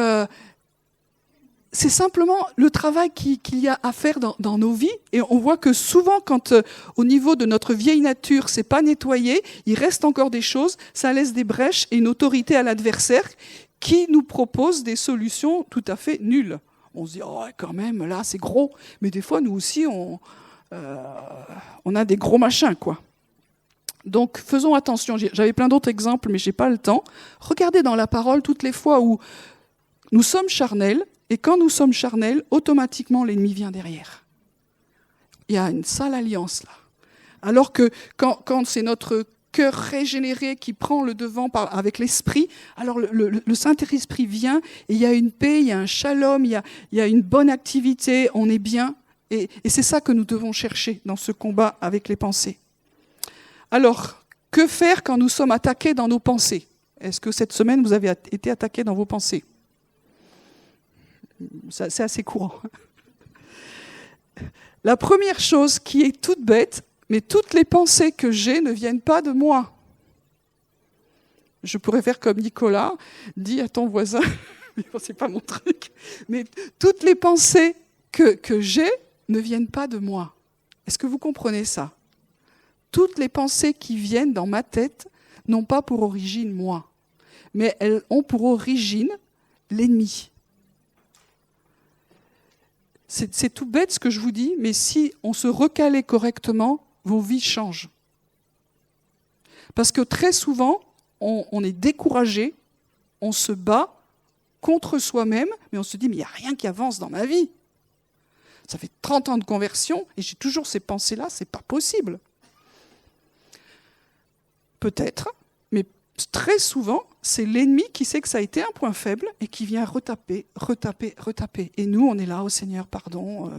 c'est simplement le travail qu'il y a à faire dans nos vies. Et on voit que souvent, quand au niveau de notre vieille nature, c'est pas nettoyé, il reste encore des choses, ça laisse des brèches et une autorité à l'adversaire qui nous propose des solutions tout à fait nulles. On se dit, oh, quand même, là, c'est gros. Mais des fois, nous aussi, on a des gros machins, quoi. Donc, faisons attention. J'avais plein d'autres exemples, mais j'ai pas le temps. Regardez dans la parole toutes les fois où nous sommes charnels, et quand nous sommes charnels, automatiquement, l'ennemi vient derrière. Il y a une sale alliance là. Alors que quand c'est notre cœur régénéré qui prend le devant avec l'esprit, alors le Saint-Esprit vient, et il y a une paix, il y a un shalom, il y a une bonne activité, on est bien. Et c'est ça que nous devons chercher dans ce combat avec les pensées. Alors, que faire quand nous sommes attaqués dans nos pensées? Est-ce que cette semaine, vous avez été attaqués dans vos pensées? C'est assez courant. La première chose qui est toute bête, mais toutes les pensées que j'ai ne viennent pas de moi. Je pourrais faire comme Nicolas, dis à ton voisin, mais bon, c'est pas mon truc, mais toutes les pensées que j'ai ne viennent pas de moi. Est-ce que vous comprenez ça? toutes les pensées qui viennent dans ma tête n'ont pas pour origine moi, mais elles ont pour origine l'ennemi. C'est tout bête ce que je vous dis, mais si on se recalait correctement, vos vies changent. Parce que très souvent, on est découragé, on se bat contre soi-même, mais on se dit, mais il n'y a rien qui avance dans ma vie. Ça fait 30 ans de conversion et j'ai toujours ces pensées-là, c'est pas possible. Peut-être, mais très souvent, c'est l'ennemi qui sait que ça a été un point faible et qui vient retaper. Et nous, on est là, oh Seigneur, pardon,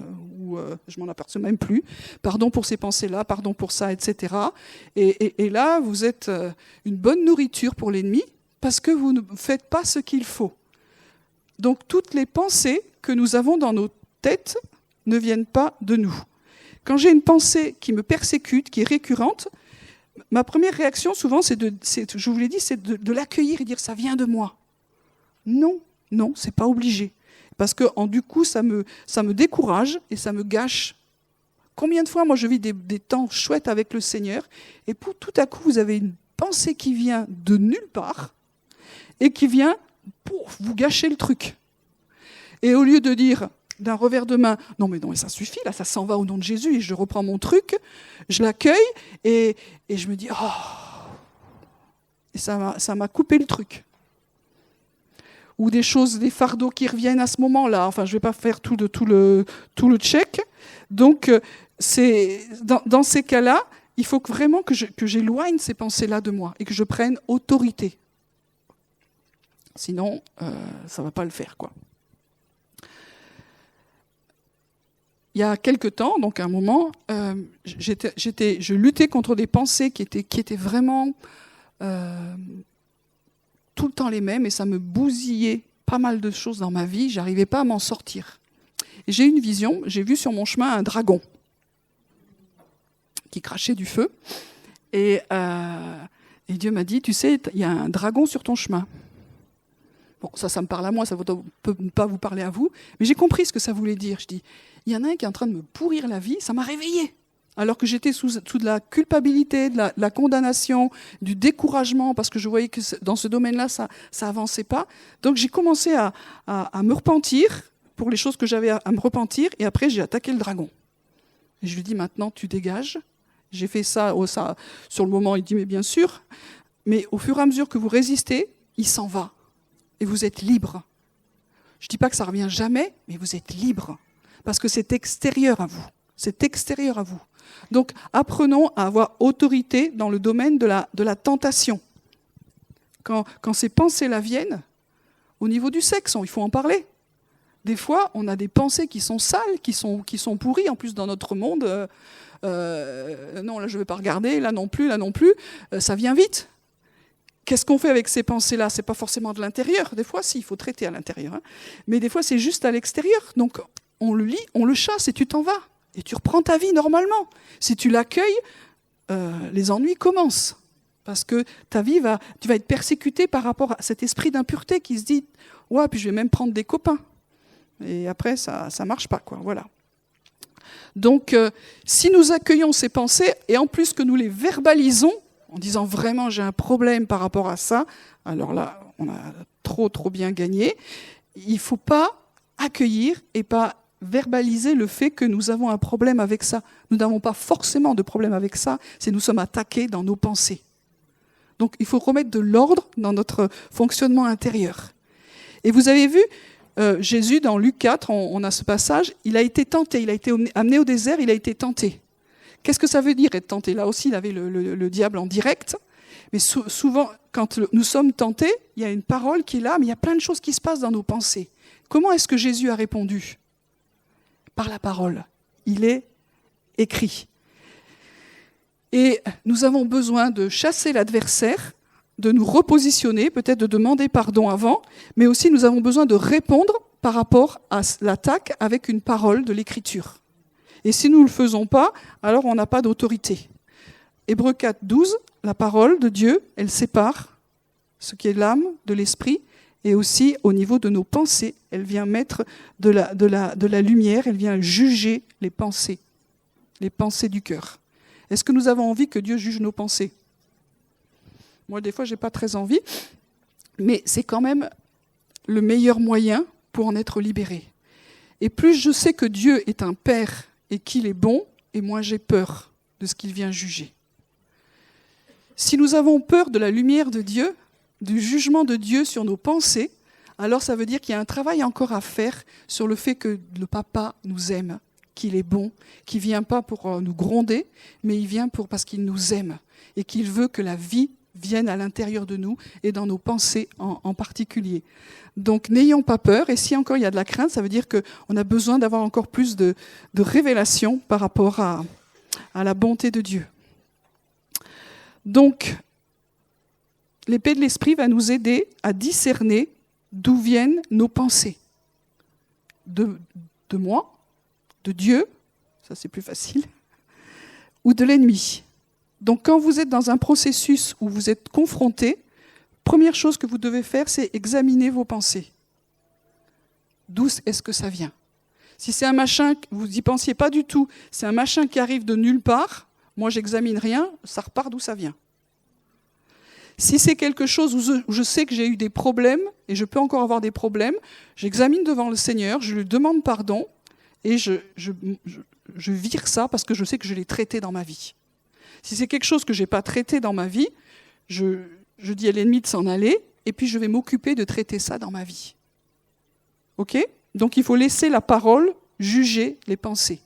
je m'en aperçois même plus, pardon pour ces pensées-là, pardon pour ça, etc. Et là, vous êtes une bonne nourriture pour l'ennemi parce que vous ne faites pas ce qu'il faut. Donc, toutes les pensées que nous avons dans nos têtes ne viennent pas de nous. Quand j'ai une pensée qui me persécute, qui est récurrente, ma première réaction, souvent, je vous l'ai dit, c'est de l'accueillir et dire « ça vient de moi ». Non, c'est pas obligé. Parce que du coup, ça me décourage et ça me gâche. Combien de fois, moi, je vis des temps chouettes avec le Seigneur et tout à coup, vous avez une pensée qui vient de nulle part et qui vient pour vous gâcher le truc. Et au lieu de dire d'un revers de main, non mais ça suffit, là, ça s'en va au nom de Jésus, et je reprends mon truc, je l'accueille, et je me dis, oh, et ça m'a coupé le truc. Ou des fardeaux qui reviennent à ce moment-là, enfin je ne vais pas faire tout le check, donc dans ces cas-là, il faut vraiment que j'éloigne ces pensées-là de moi, et que je prenne autorité. Sinon, ça ne va pas le faire, quoi. Il y a quelque temps, donc un moment, je luttais contre des pensées qui étaient vraiment tout le temps les mêmes, et ça me bousillait pas mal de choses dans ma vie, j'arrivais pas à m'en sortir. Et j'ai eu une vision, j'ai vu sur mon chemin un dragon qui crachait du feu, et Dieu m'a dit, tu sais, il y a un dragon sur ton chemin. Bon, ça me parle à moi, ça ne peut pas vous parler à vous, mais j'ai compris ce que ça voulait dire. Je dis, il y en a un qui est en train de me pourrir la vie, ça m'a réveillée. Alors que j'étais sous de la culpabilité, de la condamnation, du découragement, parce que je voyais que dans ce domaine-là, ça avançait pas. Donc j'ai commencé à me repentir pour les choses que j'avais à me repentir, et après j'ai attaqué le dragon. Et je lui dis, maintenant tu dégages. J'ai fait ça sur le moment, il dit, mais bien sûr, mais au fur et à mesure que vous résistez, il s'en va. Et vous êtes libre. Je ne dis pas que ça ne revient jamais, mais vous êtes libre. Parce que c'est extérieur à vous. C'est extérieur à vous. Donc, apprenons à avoir autorité dans le domaine de la tentation. Quand ces pensées-là viennent, au niveau du sexe, il faut en parler. Des fois, on a des pensées qui sont sales, qui sont pourries. En plus, dans notre monde, non, là, je ne vais pas regarder, là non plus, ça vient vite. Qu'est-ce qu'on fait avec ces pensées-là ? Ce n'est pas forcément de l'intérieur. Des fois, si, il faut traiter à l'intérieur. Mais des fois, c'est juste à l'extérieur. Donc, on le lit, on le chasse et tu t'en vas. Et tu reprends ta vie normalement. Si tu l'accueilles, les ennuis commencent. Parce que ta vie tu vas être persécuté par rapport à cet esprit d'impureté qui se dit « Ouais, puis je vais même prendre des copains. » Et après, ça ne marche pas, quoi. Voilà. Donc, si nous accueillons ces pensées, et en plus que nous les verbalisons, en disant vraiment j'ai un problème par rapport à ça, alors là, on a trop bien gagné. Il ne faut pas accueillir et pas verbaliser le fait que nous avons un problème avec ça. Nous n'avons pas forcément de problème avec ça, c'est nous sommes attaqués dans nos pensées. Donc il faut remettre de l'ordre dans notre fonctionnement intérieur. Et vous avez vu, Jésus, dans Luc 4, on a ce passage, il a été tenté, il a été amené au désert, il a été tenté. Qu'est-ce que ça veut dire être tenté ? Là aussi, il avait le diable en direct. Mais souvent, quand nous sommes tentés, il y a une parole qui est là, mais il y a plein de choses qui se passent dans nos pensées. Comment est-ce que Jésus a répondu ? Par la parole. Il est écrit. Et nous avons besoin de chasser l'adversaire, de nous repositionner, peut-être de demander pardon avant, mais aussi nous avons besoin de répondre par rapport à l'attaque avec une parole de l'Écriture. Et si nous ne le faisons pas, alors on n'a pas d'autorité. Hébreux 4, 12, la parole de Dieu, elle sépare ce qui est l'âme de l'esprit, et aussi au niveau de nos pensées, elle vient mettre de la lumière, elle vient juger les pensées du cœur. Est-ce que nous avons envie que Dieu juge nos pensées? Moi, des fois, je n'ai pas très envie, mais c'est quand même le meilleur moyen pour en être libéré. Et plus je sais que Dieu est un Père et qu'il est bon, et moins j'ai peur de ce qu'il vient juger. Si nous avons peur de la lumière de Dieu, du jugement de Dieu sur nos pensées, alors ça veut dire qu'il y a un travail encore à faire sur le fait que le Papa nous aime, qu'il est bon, qu'il ne vient pas pour nous gronder, mais il vient parce qu'il nous aime et qu'il veut que la vie vienne à l'intérieur de nous et dans nos pensées en particulier. Donc n'ayons pas peur, et si encore il y a de la crainte, ça veut dire qu'on a besoin d'avoir encore plus de révélation par rapport à la bonté de Dieu. Donc, l'épée de l'esprit va nous aider à discerner d'où viennent nos pensées. De moi, de Dieu, ça c'est plus facile, ou de l'ennemi. Donc quand vous êtes dans un processus où vous êtes confronté, première chose que vous devez faire, c'est examiner vos pensées. D'où est-ce que ça vient? Si c'est un machin, vous n'y pensiez pas du tout, c'est un machin qui arrive de nulle part, moi j'examine rien, ça repart d'où ça vient. Si c'est quelque chose où je sais que j'ai eu des problèmes, et je peux encore avoir des problèmes, j'examine devant le Seigneur, je lui demande pardon, et je vire ça parce que je sais que je l'ai traité dans ma vie. Si c'est quelque chose que je n'ai pas traité dans ma vie, je dis à l'ennemi de s'en aller, et puis je vais m'occuper de traiter ça dans ma vie. Ok ? Donc il faut laisser la parole juger les pensées.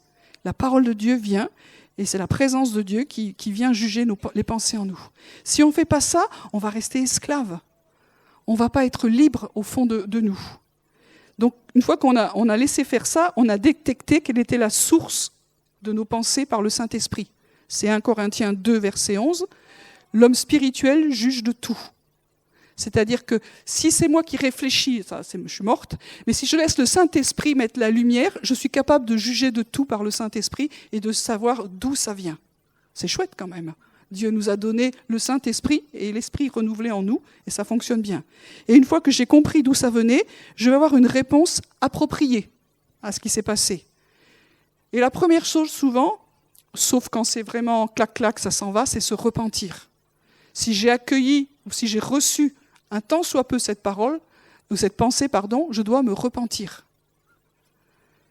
La parole de Dieu vient, et c'est la présence de Dieu qui vient juger les pensées en nous. Si on ne fait pas ça, on va rester esclave. On ne va pas être libre au fond de nous. Donc une fois qu'on a laissé faire ça, on a détecté quelle était la source de nos pensées par le Saint-Esprit. C'est 1 Corinthiens 2, verset 11. L'homme spirituel juge de tout. C'est-à-dire que si c'est moi qui réfléchis, je suis morte, mais si je laisse le Saint-Esprit mettre la lumière, je suis capable de juger de tout par le Saint-Esprit et de savoir d'où ça vient. C'est chouette quand même. Dieu nous a donné le Saint-Esprit et l'Esprit renouvelé en nous, et ça fonctionne bien. Et une fois que j'ai compris d'où ça venait, je vais avoir une réponse appropriée à ce qui s'est passé. Et la première chose souvent, sauf quand c'est vraiment clac-clac, ça s'en va, c'est se repentir. Si j'ai accueilli ou si j'ai reçu un tant soit peu cette parole, ou cette pensée, je dois me repentir.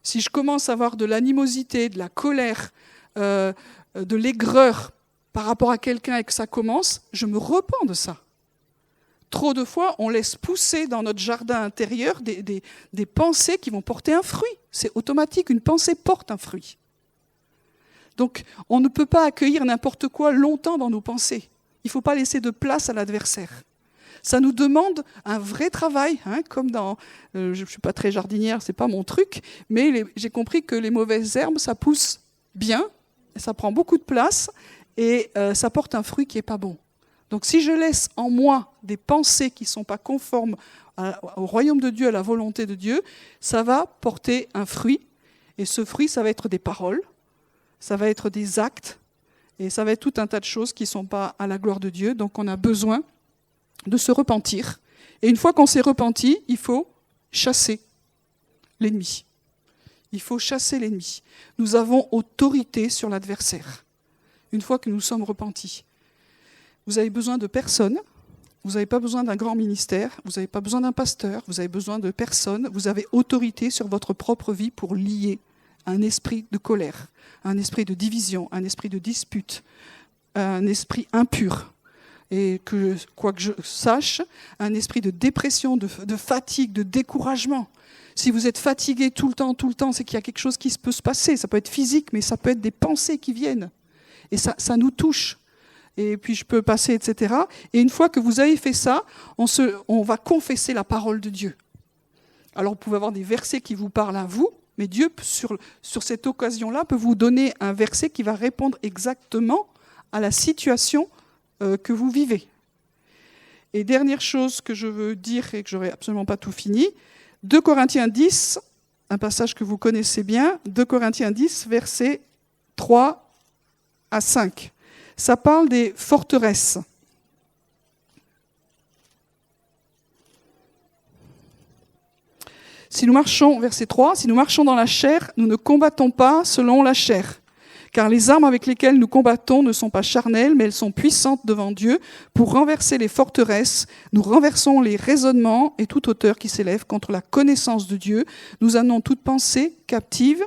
Si je commence à avoir de l'animosité, de la colère, de l'aigreur par rapport à quelqu'un et que ça commence, je me repens de ça. Trop de fois, on laisse pousser dans notre jardin intérieur des pensées qui vont porter un fruit. C'est automatique, une pensée porte un fruit. Donc, on ne peut pas accueillir n'importe quoi longtemps dans nos pensées. Il ne faut pas laisser de place à l'adversaire. Ça nous demande un vrai travail, comme dans... je ne suis pas très jardinière, ce n'est pas mon truc, mais j'ai compris que les mauvaises herbes, ça pousse bien, ça prend beaucoup de place, et ça porte un fruit qui n'est pas bon. Donc si je laisse en moi des pensées qui ne sont pas conformes au royaume de Dieu, à la volonté de Dieu, ça va porter un fruit, et ce fruit, ça va être des paroles, ça va être des actes, et ça va être tout un tas de choses qui ne sont pas à la gloire de Dieu, donc on a besoin de se repentir. Et une fois qu'on s'est repenti, il faut chasser l'ennemi. Il faut chasser l'ennemi. Nous avons autorité sur l'adversaire, une fois que nous sommes repentis. Vous avez besoin de personne, vous n'avez pas besoin d'un grand ministère, vous n'avez pas besoin d'un pasteur, vous avez besoin de personne, vous avez autorité sur votre propre vie pour lier un esprit de colère, un esprit de division, un esprit de dispute, un esprit impur. Et que, quoi que je sache, un esprit de dépression, de fatigue, de découragement. Si vous êtes fatigué tout le temps, c'est qu'il y a quelque chose qui peut se passer. Ça peut être physique, mais ça peut être des pensées qui viennent. Et ça nous touche. Et puis je peux passer, etc. Et une fois que vous avez fait ça, on va confesser la parole de Dieu. Alors vous pouvez avoir des versets qui vous parlent à vous, mais Dieu, sur cette occasion-là, peut vous donner un verset qui va répondre exactement à la situation que vous vivez. Et dernière chose que je veux dire, et que je n'aurai absolument pas tout fini, 2 Corinthiens 10, un passage que vous connaissez bien, 2 Corinthiens 10, versets 3 à 5. Ça parle des forteresses. Si nous marchons, verset 3, si nous marchons dans la chair, nous ne combattons pas selon la chair. Car les armes avec lesquelles nous combattons ne sont pas charnelles, mais elles sont puissantes devant Dieu pour renverser les forteresses. Nous renversons les raisonnements et toute hauteur qui s'élève contre la connaissance de Dieu. Nous amenons toute pensée captive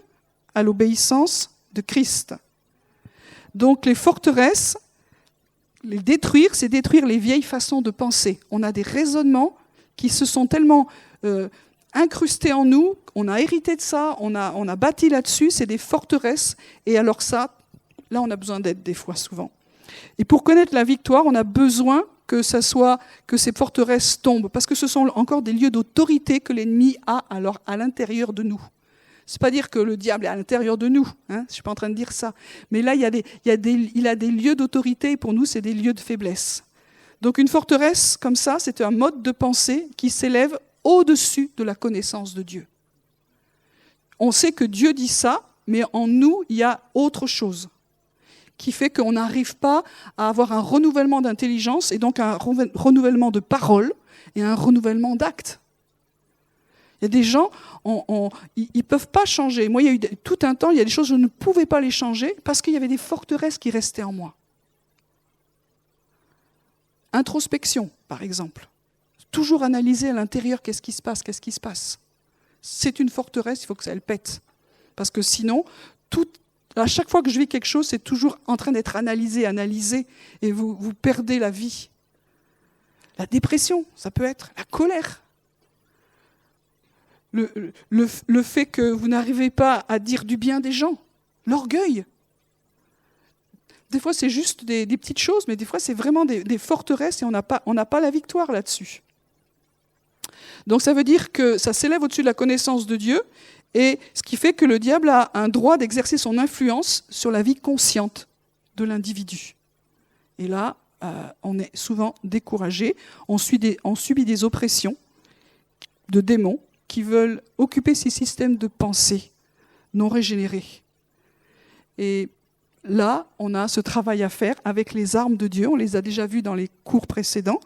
à l'obéissance de Christ. Donc les forteresses, les détruire, c'est détruire les vieilles façons de penser. On a des raisonnements qui se sont tellement incrustés en nous, on a hérité de ça, on a bâti là-dessus, c'est des forteresses. Et alors ça, là on a besoin d'aide des fois, souvent. Et pour connaître la victoire, on a besoin que ces forteresses tombent, parce que ce sont encore des lieux d'autorité que l'ennemi a alors à l'intérieur de nous. C'est pas dire que le diable est à l'intérieur de nous, hein, je suis pas en train de dire ça. Mais là, il a des lieux d'autorité, et pour nous, c'est des lieux de faiblesse. Donc une forteresse comme ça, c'est un mode de pensée qui s'élève au-dessus de la connaissance de Dieu. On sait que Dieu dit ça, mais en nous, il y a autre chose qui fait qu'on n'arrive pas à avoir un renouvellement d'intelligence et donc un renouvellement de parole et un renouvellement d'actes. Il y a des gens, ils ne peuvent pas changer. Moi, il y a eu tout un temps, il y a des choses, je ne pouvais pas les changer parce qu'il y avait des forteresses qui restaient en moi. Introspection, par exemple. Toujours analyser à l'intérieur qu'est-ce qui se passe. C'est une forteresse, il faut que ça elle pète. Parce que sinon, à chaque fois que je vis quelque chose, c'est toujours en train d'être analysé, et vous perdez la vie. La dépression, ça peut être la colère. Le fait que vous n'arrivez pas à dire du bien des gens, l'orgueil. Des fois, c'est juste des petites choses, mais des fois, c'est vraiment des forteresses et on n'a pas la victoire là-dessus. Donc ça veut dire que ça s'élève au-dessus de la connaissance de Dieu, et ce qui fait que le diable a un droit d'exercer son influence sur la vie consciente de l'individu. Et là, on est souvent découragé, on subit des oppressions de démons qui veulent occuper ces systèmes de pensée non régénérés. Et là, on a ce travail à faire avec les armes de Dieu, on les a déjà vus dans les cours précédents.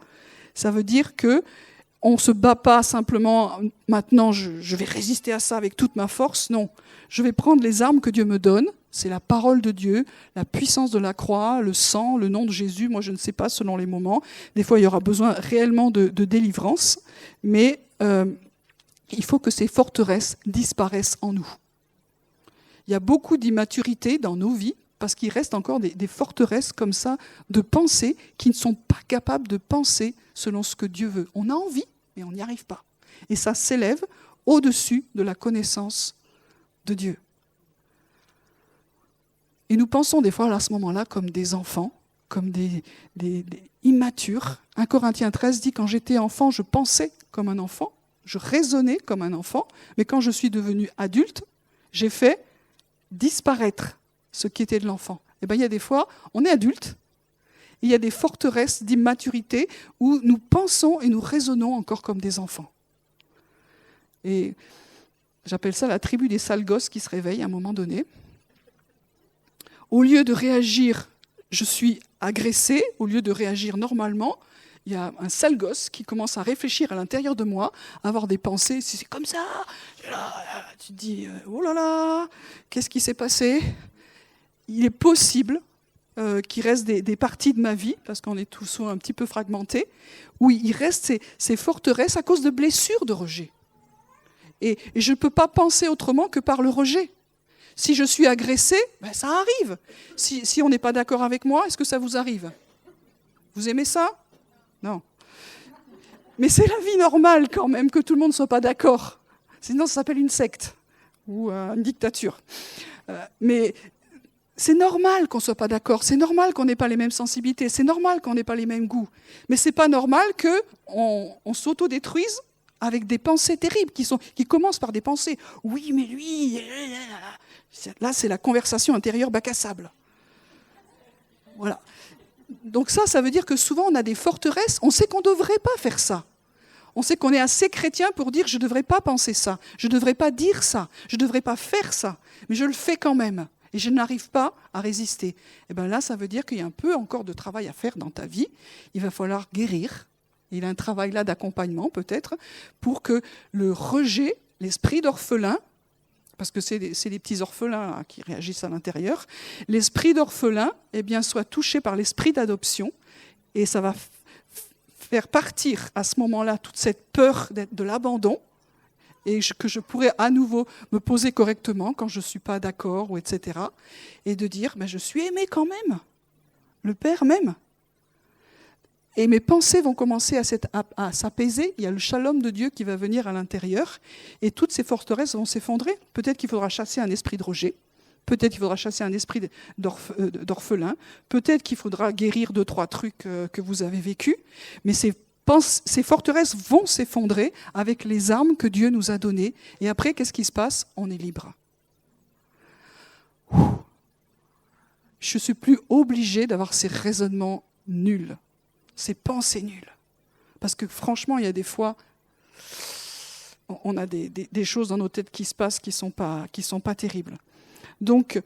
Ça veut dire que on ne se bat pas simplement, maintenant je vais résister à ça avec toute ma force. Non, je vais prendre les armes que Dieu me donne. C'est la parole de Dieu, la puissance de la croix, le sang, le nom de Jésus. Moi, je ne sais pas selon les moments. Des fois, il y aura besoin réellement de délivrance. Mais il faut que ces forteresses disparaissent en nous. Il y a beaucoup d'immaturité dans nos vies parce qu'il reste encore des forteresses comme ça de pensée qui ne sont pas capables de penser selon ce que Dieu veut. On a envie, mais on n'y arrive pas. Et ça s'élève au-dessus de la connaissance de Dieu. Et nous pensons des fois à ce moment-là comme des enfants, comme des immatures. 1 Corinthiens 13 dit « Quand j'étais enfant, je pensais comme un enfant, je raisonnais comme un enfant, mais quand je suis devenu adulte, j'ai fait disparaître ce qui était de l'enfant. » Et bien, il y a des fois, on est adulte, il y a des forteresses d'immaturité où nous pensons et nous raisonnons encore comme des enfants. Et j'appelle ça la tribu des sales gosses qui se réveillent à un moment donné. Au lieu de réagir, je suis agressé, au lieu de réagir normalement, il y a un sale gosse qui commence à réfléchir à l'intérieur de moi, à avoir des pensées, si c'est comme ça, tu te dis, oh là là, qu'est-ce qui s'est passé ? Il est possible qu'il reste des parties de ma vie, parce qu'on est tous un petit peu fragmentés, où il reste ces forteresses à cause de blessures de rejet. Et je ne peux pas penser autrement que par le rejet. Si je suis agressé, ben ça arrive. Si on n'est pas d'accord avec moi, est-ce que ça vous arrive ? Vous aimez ça ? Non. Mais c'est la vie normale quand même que tout le monde ne soit pas d'accord. Sinon, ça s'appelle une secte ou une dictature. Mais c'est normal qu'on ne soit pas d'accord. C'est normal qu'on n'ait pas les mêmes sensibilités. C'est normal qu'on n'ait pas les mêmes goûts. Mais ce n'est pas normal qu'on s'autodétruise avec des pensées terribles qui commencent par des pensées. Oui, mais lui... Là, c'est la conversation intérieure bac à sable. Voilà. Donc ça veut dire que souvent, on a des forteresses. On sait qu'on ne devrait pas faire ça. On sait qu'on est assez chrétien pour dire « je ne devrais pas penser ça, je ne devrais pas dire ça, je ne devrais pas faire ça, mais je le fais quand même. Et je n'arrive pas à résister. » Et bien là, ça veut dire qu'il y a un peu encore de travail à faire dans ta vie. Il va falloir guérir. Il y a un travail là d'accompagnement peut-être pour que le rejet, l'esprit d'orphelin, parce que c'est les petits orphelins là, qui réagissent à l'intérieur, l'esprit d'orphelin soit touché par l'esprit d'adoption, et ça va faire partir à ce moment-là toute cette peur de l'abandon, et que je pourrais à nouveau me poser correctement quand je ne suis pas d'accord, ou etc. Et de dire, je suis aimé quand même, le Père m'aime. Et mes pensées vont commencer à s'apaiser, il y a le shalom de Dieu qui va venir à l'intérieur, et toutes ces forteresses vont s'effondrer. Peut-être qu'il faudra chasser un esprit de rejet, peut-être qu'il faudra chasser un esprit d'orphelin, peut-être qu'il faudra guérir 2-3 trucs que vous avez vécus, mais ces forteresses vont s'effondrer avec les armes que Dieu nous a données. Et après, qu'est-ce qui se passe? On est libre. Je ne suis plus obligé d'avoir ces raisonnements nuls, ces pensées nulles. Parce que franchement, il y a des fois, on a des choses dans nos têtes qui se passent qui sont pas terribles. Donc,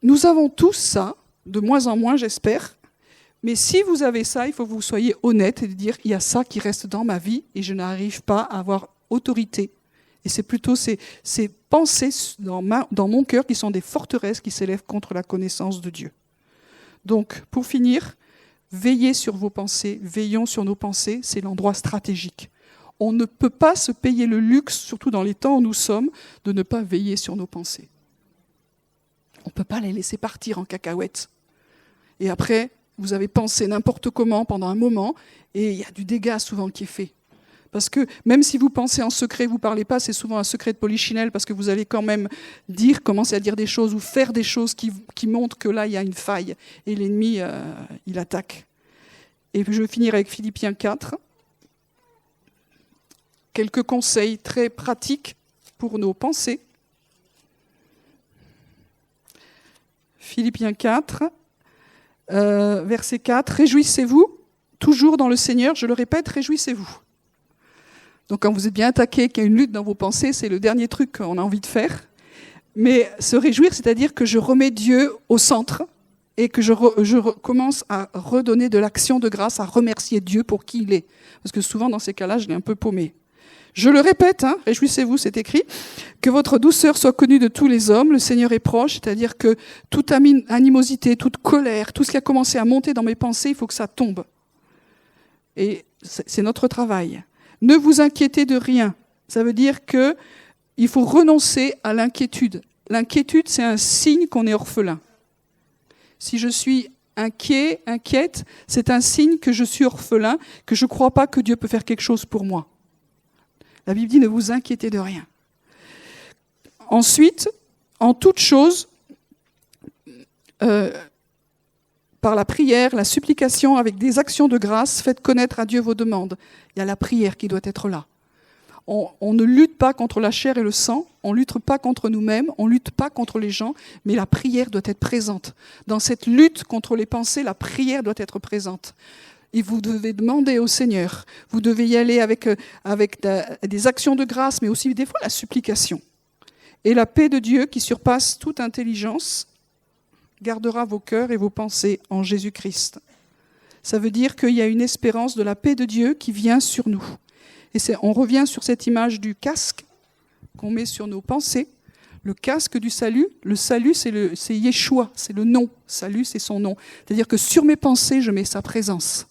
nous avons tous ça, de moins en moins, j'espère. Mais si vous avez ça, il faut que vous soyez honnête et de dire, il y a ça qui reste dans ma vie et je n'arrive pas à avoir autorité. Et c'est plutôt ces pensées dans mon cœur qui sont des forteresses qui s'élèvent contre la connaissance de Dieu. Donc, pour finir, veillez sur vos pensées, veillons sur nos pensées, c'est l'endroit stratégique. On ne peut pas se payer le luxe, surtout dans les temps où nous sommes, de ne pas veiller sur nos pensées. On ne peut pas les laisser partir en cacahuètes. Et après, vous avez pensé n'importe comment pendant un moment, et il y a du dégât souvent qui est fait. Parce que même si vous pensez en secret, vous ne parlez pas, c'est souvent un secret de polichinelle, parce que vous allez quand même commencer à dire des choses ou faire des choses qui montrent que là, il y a une faille, et l'ennemi, il attaque. Et je vais finir avec Philippiens 4. Quelques conseils très pratiques pour nos pensées. Philippiens 4, verset 4. « Réjouissez-vous, toujours dans le Seigneur. » Je le répète, réjouissez-vous. Donc quand vous êtes bien attaqué, qu'il y a une lutte dans vos pensées, c'est le dernier truc qu'on a envie de faire. Mais se réjouir, c'est-à-dire que je remets Dieu au centre et que je commence à redonner de l'action de grâce, à remercier Dieu pour qui il est. Parce que souvent, dans ces cas-là, je l'ai un peu paumé. Je le répète, réjouissez-vous, c'est écrit, que votre douceur soit connue de tous les hommes, le Seigneur est proche, c'est-à-dire que toute animosité, toute colère, tout ce qui a commencé à monter dans mes pensées, il faut que ça tombe. Et c'est notre travail. Ne vous inquiétez de rien. Ça veut dire qu'il faut renoncer à l'inquiétude. L'inquiétude, c'est un signe qu'on est orphelin. Si je suis inquiète, c'est un signe que je suis orphelin, que je ne crois pas que Dieu peut faire quelque chose pour moi. La Bible dit, ne vous inquiétez de rien. Ensuite, en toute chose, par la prière, la supplication, avec des actions de grâce, faites connaître à Dieu vos demandes. Il y a la prière qui doit être là. On ne lutte pas contre la chair et le sang, on ne lutte pas contre nous-mêmes, on ne lutte pas contre les gens, mais la prière doit être présente. Dans cette lutte contre les pensées, la prière doit être présente. Et vous devez demander au Seigneur, vous devez y aller avec des actions de grâce, mais aussi des fois la supplication. Et la paix de Dieu qui surpasse toute intelligence gardera vos cœurs et vos pensées en Jésus-Christ. Ça veut dire qu'il y a une espérance de la paix de Dieu qui vient sur nous. Et on revient sur cette image du casque qu'on met sur nos pensées. Le casque du salut, le salut c'est Yeshua, c'est le nom. Salut, c'est son nom. C'est-à-dire que sur mes pensées, je mets sa présence.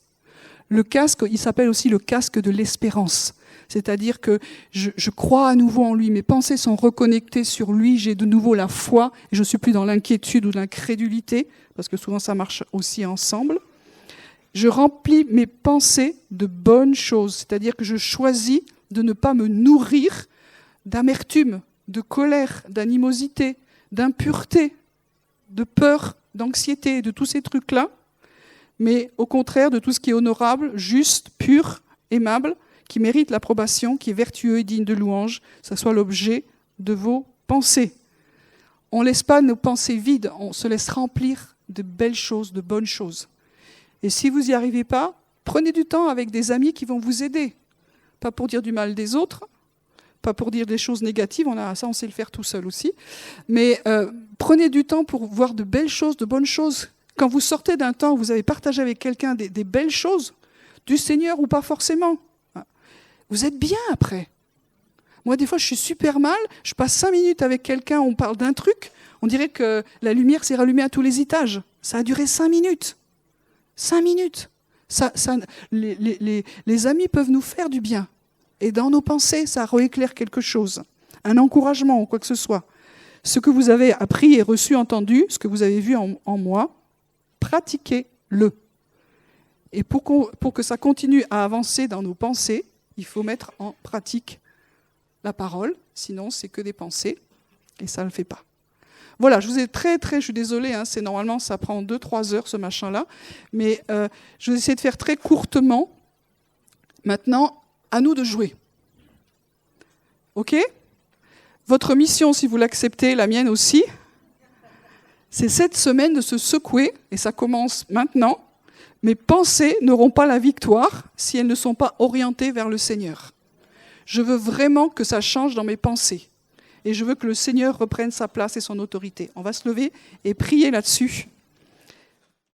Le casque, il s'appelle aussi le casque de l'espérance. C'est-à-dire que je crois à nouveau en lui, mes pensées sont reconnectées sur lui, j'ai de nouveau la foi, et je ne suis plus dans l'inquiétude ou l'incrédulité, parce que souvent ça marche aussi ensemble. Je remplis mes pensées de bonnes choses, c'est-à-dire que je choisis de ne pas me nourrir d'amertume, de colère, d'animosité, d'impureté, de peur, d'anxiété, de tous ces trucs-là, mais au contraire de tout ce qui est honorable, juste, pur, aimable, qui mérite l'approbation, qui est vertueux et digne de louange, ça soit l'objet de vos pensées. On ne laisse pas nos pensées vides, on se laisse remplir de belles choses, de bonnes choses. Et si vous n'y arrivez pas, prenez du temps avec des amis qui vont vous aider. Pas pour dire du mal des autres, pas pour dire des choses négatives, ça on sait le faire tout seul aussi, mais prenez du temps pour voir de belles choses, de bonnes choses. Quand vous sortez d'un temps où vous avez partagé avec quelqu'un des belles choses, du Seigneur ou pas forcément, vous êtes bien après. Moi, des fois, je suis super mal, je passe 5 minutes avec quelqu'un, on parle d'un truc, on dirait que la lumière s'est rallumée à tous les étages. Ça a duré 5 minutes. 5 minutes. Les amis peuvent nous faire du bien. Et dans nos pensées, ça rééclaire quelque chose. Un encouragement ou quoi que ce soit. Ce que vous avez appris et reçu, entendu, ce que vous avez vu en moi, pratiquez-le. Et pour que ça continue à avancer dans nos pensées, il faut mettre en pratique la parole. Sinon, c'est que des pensées. Et ça ne le fait pas. Voilà, je vous ai je suis désolée, hein, normalement ça prend 2-3 heures ce machin-là, mais je vais essayer de faire très courtement. Maintenant, à nous de jouer. Ok ? Votre mission, si vous l'acceptez, la mienne aussi, c'est cette semaine de se secouer, et ça commence maintenant. Mes pensées n'auront pas la victoire si elles ne sont pas orientées vers le Seigneur. Je veux vraiment que ça change dans mes pensées. Et je veux que le Seigneur reprenne sa place et son autorité. On va se lever et prier là-dessus.